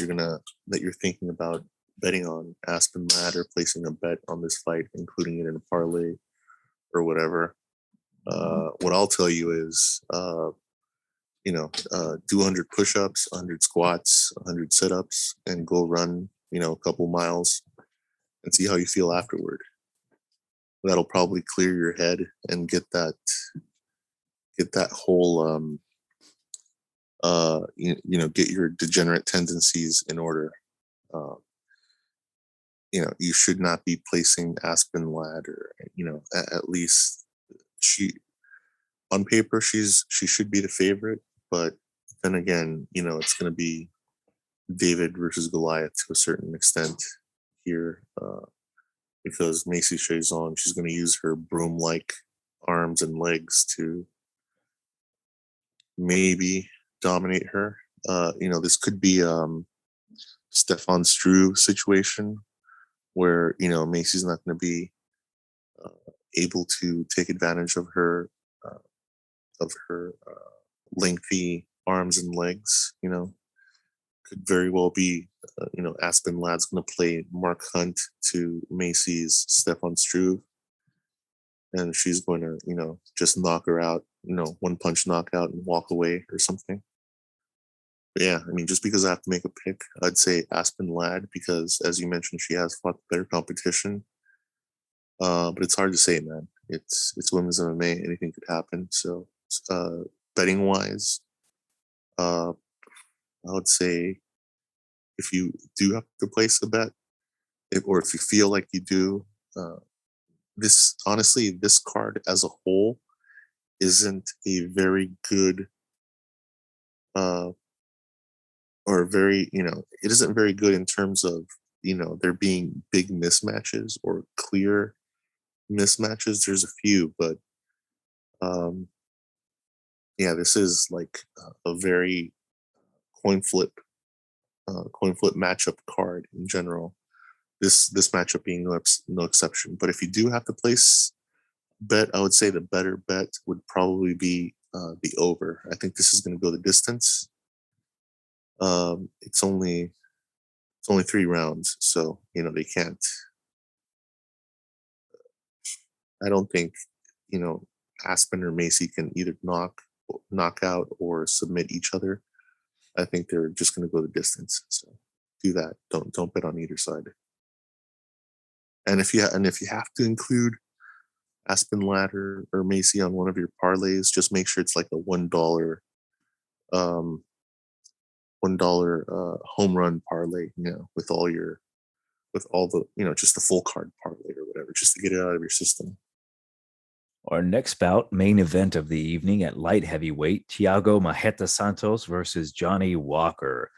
you're thinking about betting on Aspen Ladd or placing a bet on this fight, including it in a parlay or whatever, what I'll tell you is, do 100 push-ups, 100 squats, 100 sit-ups, and go run, a couple miles, and see how you feel afterward. That'll probably clear your head and get that whole get your degenerate tendencies in order. You should not be placing Aspen Ladd, or at least she on paper she should be the favorite, but then again, it's going to be David versus Goliath to a certain extent here, because Macy Chiasson, she's going to use her broom-like arms and legs to maybe dominate her. This could be Stefan Struve situation where Macy's not going to be able to take advantage of her lengthy arms and legs. Could very well be Aspen Ladd's going to play Mark Hunt to Macy's Stefan Struve. and she's going to, just knock her out, one punch knockout and walk away or something. But yeah, I mean, just because I have to make a pick, I'd say Aspen Ladd because, as you mentioned, she has fought better competition. But it's hard to say, man. It's women's MMA. Anything could happen. So, betting wise, uh, I would say if you do have to place a bet, or if you feel like you do, uh, this honestly, this card as a whole isn't a very good, uh, or very, it isn't very good in terms of, there being big mismatches or clear mismatches. There's a few, but um, yeah, this is like a very coin flip, coin flip matchup card in general. This matchup being no exception. But if you do have to place bet, I would say the better bet would probably be the over. I think this is going to go the distance. It's only 3 rounds, so they can't. I don't think you know Aspen or Macy can either knock out or submit each other. I think they're just going to go the distance. So do that. Don't bet on either side. And if you have to include Aspen Ladder or Macy on one of your parlays, just make sure it's like a um $1 home run parlay, with all the just the full card parlay or whatever, just to get it out of your system. Our next bout, main event of the evening at light heavyweight, Thiago Marreta Santos versus Johnny Walker.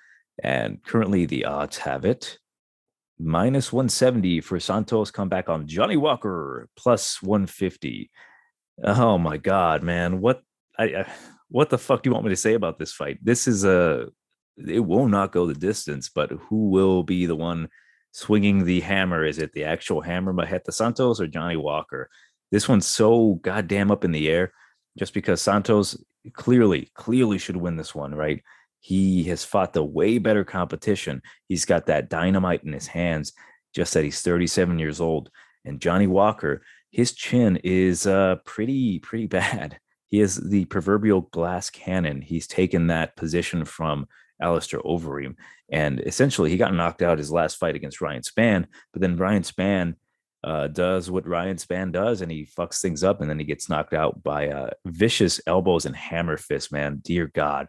And currently the odds have it minus 170 for Santos, come back on Johnny Walker plus 150. Oh my God, man. What the fuck do you want me to say about this fight? It will not go the distance, but who will be the one swinging the hammer? Is it the actual hammer, Marreta Santos, or Johnny Walker? This one's so goddamn up in the air just because Santos clearly should win this one, right? He has fought the way better competition. He's got that dynamite in his hands, just that he's 37 years old. And Johnny Walker, his chin is pretty bad. He is the proverbial glass cannon. He's taken that position from Alistair Overeem. And essentially, he got knocked out his last fight against Ryan Spann, but then Ryan Spann does what Ryan Spann does, and he fucks things up, and then he gets knocked out by vicious elbows and hammer fists, man. Dear God.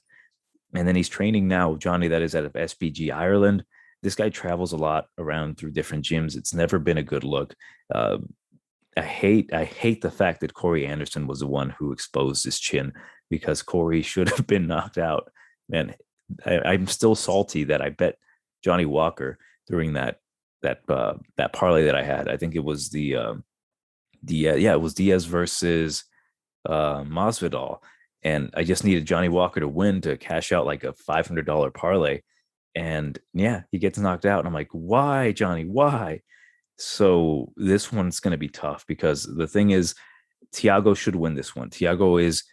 And then he's training now, Johnny, that is out of SBG Ireland. This guy travels a lot around through different gyms. It's never been a good look. Uh, I hate the fact that Corey Anderson was the one who exposed his chin because Corey should have been knocked out. Man, I'm still salty that I bet Johnny Walker during that parlay that I had. I think it was it was Diaz versus Masvidal, and I just needed Johnny Walker to win to cash out like a $500 parlay. And yeah, he gets knocked out, and I'm like, why, Johnny? Why? So this one's going to be tough because the thing is, Thiago should win this one. Thiago is,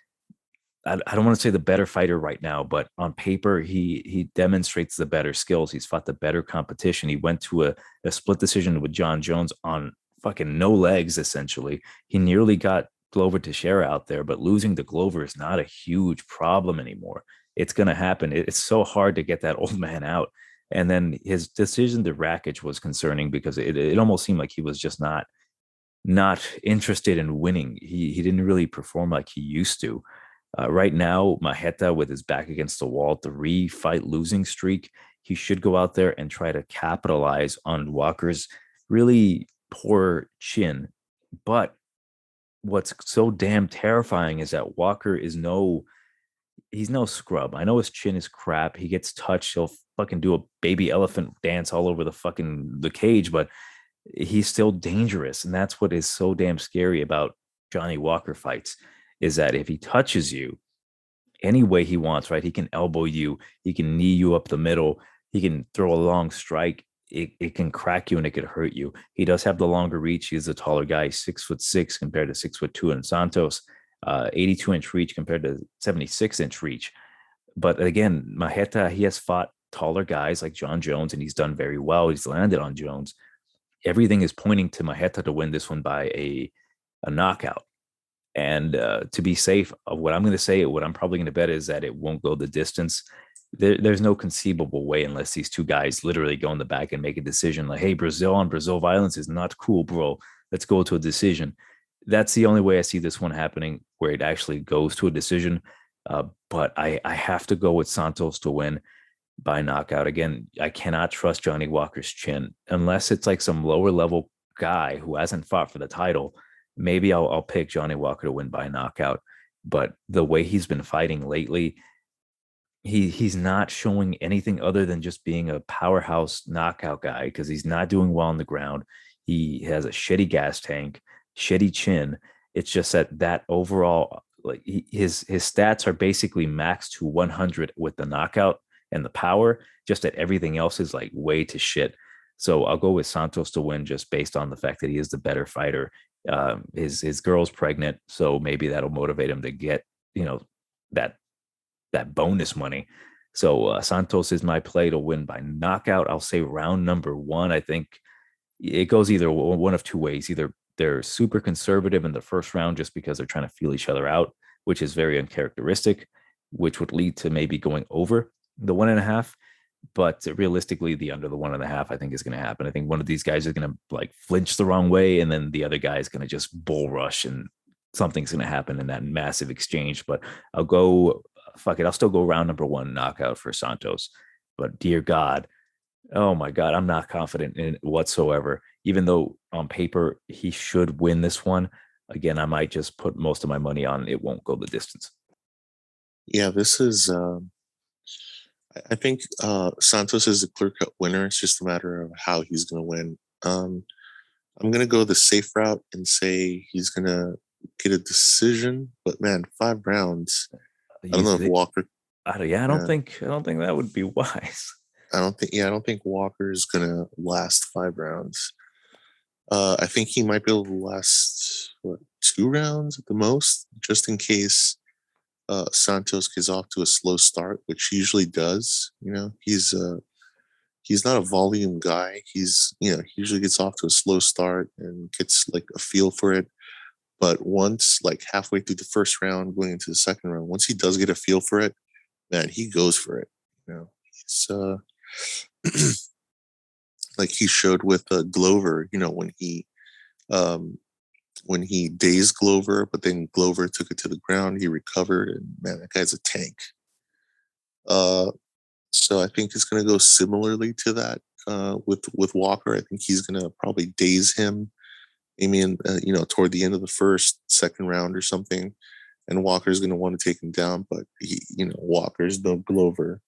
I don't want to say the better fighter right now, but on paper, he demonstrates the better skills. He's fought the better competition. He went to a split decision with John Jones on fucking no legs, essentially. He nearly got Glover Teixeira out there, but losing to Glover is not a huge problem anymore. It's going to happen. It's so hard to get that old man out. And then his decision to Rakic was concerning because it almost seemed like he was just not interested in winning. He didn't really perform like he used to. Right now, Marreta with his back against the wall, 3 fight losing streak, he should go out there and try to capitalize on Walker's really poor chin. But what's so damn terrifying is that Walker he's no scrub. I know his chin is crap. He gets touched, he'll fucking do a baby elephant dance all over the cage, but he's still dangerous. And that's what is so damn scary about Johnny Walker fights is that if he touches you any way he wants, right? He can elbow you, he can knee you up the middle, he can throw a long strike. It can crack you and it could hurt you. He does have the longer reach. He's a taller guy, 6'6" compared to 6'2" in Santos, 82-inch reach compared to 76-inch reach. But again, Marreta, he has fought taller guys like John Jones, and he's done very well. He's landed on Jones. Everything is pointing to Marreta to win this one by a knockout. And to be safe, what I'm going to say, what I'm probably going to bet is that it won't go the distance. There's no conceivable way unless these two guys literally go in the back and make a decision like, hey, Brazil on Brazil violence is not cool, bro. Let's go to a decision. That's the only way I see this one happening where it actually goes to a decision. But I have to go with Santos to win by knockout. Again, I cannot trust Johnny Walker's chin unless it's like some lower level guy who hasn't fought for the title. Maybe I'll pick Johnny Walker to win by knockout. But the way he's been fighting lately, he's not showing anything other than just being a powerhouse knockout guy because he's not doing well on the ground. He has a shitty gas tank, shitty chin. It's just that overall, like his stats are basically maxed to 100 with the knockout and the power, just that everything else is like way to shit. So I'll go with Santos to win just based on the fact that he is the better fighter. His girl's pregnant, so maybe that'll motivate him to get that that bonus money. So Santos is my play to win by knockout. I'll say round number one. I think it goes either one of two ways. Either they're super conservative in the first round just because they're trying to feel each other out, which is very uncharacteristic, which would lead to maybe going over the 1.5. But realistically, the under the 1.5, I think is going to happen. I think one of these guys is going to like flinch the wrong way, and then the other guy is going to just bull rush, and something's going to happen in that massive exchange. But I'll go, fuck it. I'll still go round number one knockout for Santos. But dear God, oh my God, I'm not confident in it whatsoever. Even though on paper he should win this one, again, I might just put most of my money on it won't go the distance. Yeah, this is. I think Santos is a clear cut winner. It's just a matter of how he's going to win. I'm going to go the safe route and say he's going to get a decision. But man, 5 rounds. I don't know if Walker. Yeah, Yeah, I don't think that would be wise. I don't think. Yeah, I don't think Walker is going to last 5 rounds. I think he might be able to last 2 rounds at the most, just in case Santos gets off to a slow start, which he usually does. He's not a volume guy. He usually gets off to a slow start and gets like a feel for it. But once like halfway through the first round, going into the second round, once he does get a feel for it, man, he goes for it. It's like he showed with Glover. Um, when he dazed Glover, but then Glover took it to the ground, he recovered, and man, that guy's a tank. Uh, so I think it's going to go similarly to that with Walker. I think he's going to probably daze him, maybe toward the end of the second round or something, and Walker's going to want to take him down. But Walker's no Glover.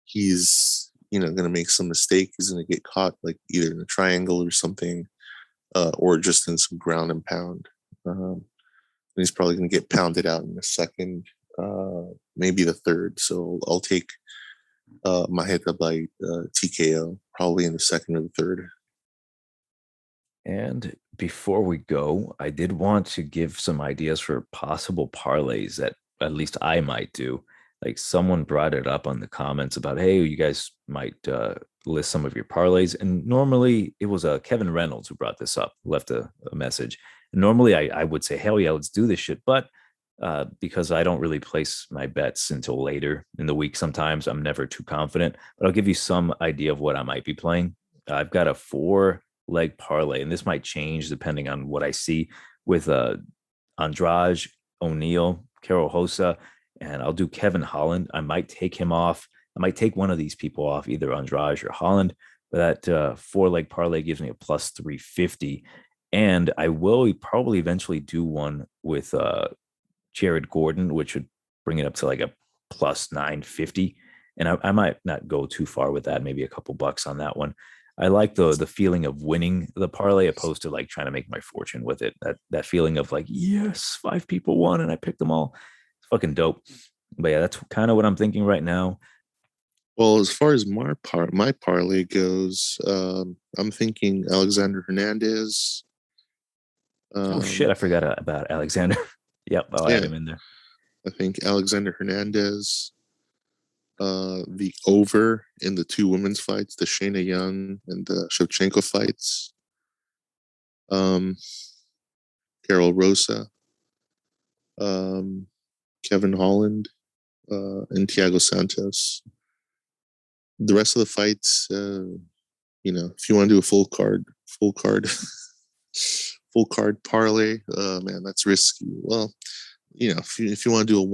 He's going to make some mistake. He's going to get caught like either in a triangle or something, or just in some ground and pound. And he's probably going to get pounded out in the second, maybe the third. So I'll take Marreta by TKO, probably in the second or the third. And before we go, I did want to give some ideas for possible parlays that at least I might do. Like someone brought it up on the comments about, hey, you guys might list some of your parlays. And normally it was Kevin Reynolds who brought this up, left a message. And normally I would say, hell yeah, let's do this shit. But because I don't really place my bets until later in the week, sometimes I'm never too confident. But I'll give you some idea of what I might be playing. I've got a 4-leg parlay, and this might change depending on what I see with Andrade, O'Neal, Carol Hosa, and I'll do Kevin Holland. I might take him off. I might take one of these people off, either Andrade or Holland. But that 4-leg parlay gives me a plus 350. And I will probably eventually do one with Jared Gordon, which would bring it up to like a plus 950. And I might not go too far with that, maybe a couple bucks on that one. I like the feeling of winning the parlay opposed to like trying to make my fortune with it. That feeling of like, yes, 5 people won and I picked them all. It's fucking dope. But yeah, that's kind of what I'm thinking right now. Well, as far as my parlay goes, I'm thinking Alexander Hernandez. Oh shit, I forgot about Alexander. Yep, I'll add Yeah, him in there. I think Alexander Hernandez, the over in the 2 women's fights, the Shayna Young and the Shevchenko fights. Um, Carol Rosa, Kevin Holland, and Thiago Santos. The rest of the fights, if you want to do a full card parlay, man, that's risky. Well, if you want to do a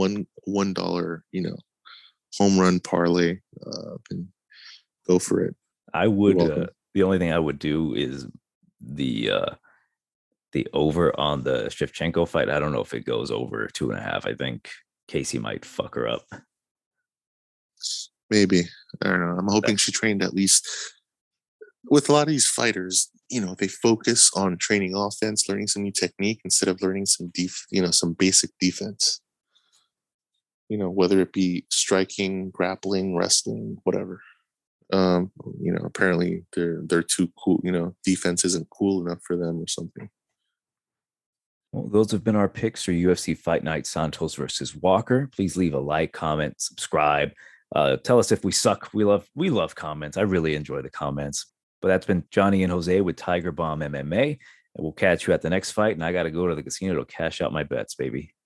$1, home run parlay, then go for it. I You're would. welcome. The only thing I would do is the over on the Shevchenko fight. I don't know if it goes over 2.5. I think Casey might fuck her up. Maybe. I don't know. I'm hoping she trained at least. With a lot of these fighters, they focus on training offense, learning some new technique instead of learning some basic defense. Whether it be striking, grappling, wrestling, whatever. Apparently they're too cool. Defense isn't cool enough for them or something. Well, those have been our picks for UFC Fight Night Santos versus Walker. Please leave a like, comment, subscribe. Tell us if we suck. We love comments. I really enjoy the comments. But that's been Johnny and Jose with Tiger Bomb MMA. And we'll catch you at the next fight. And I got to go to the casino to cash out my bets, baby.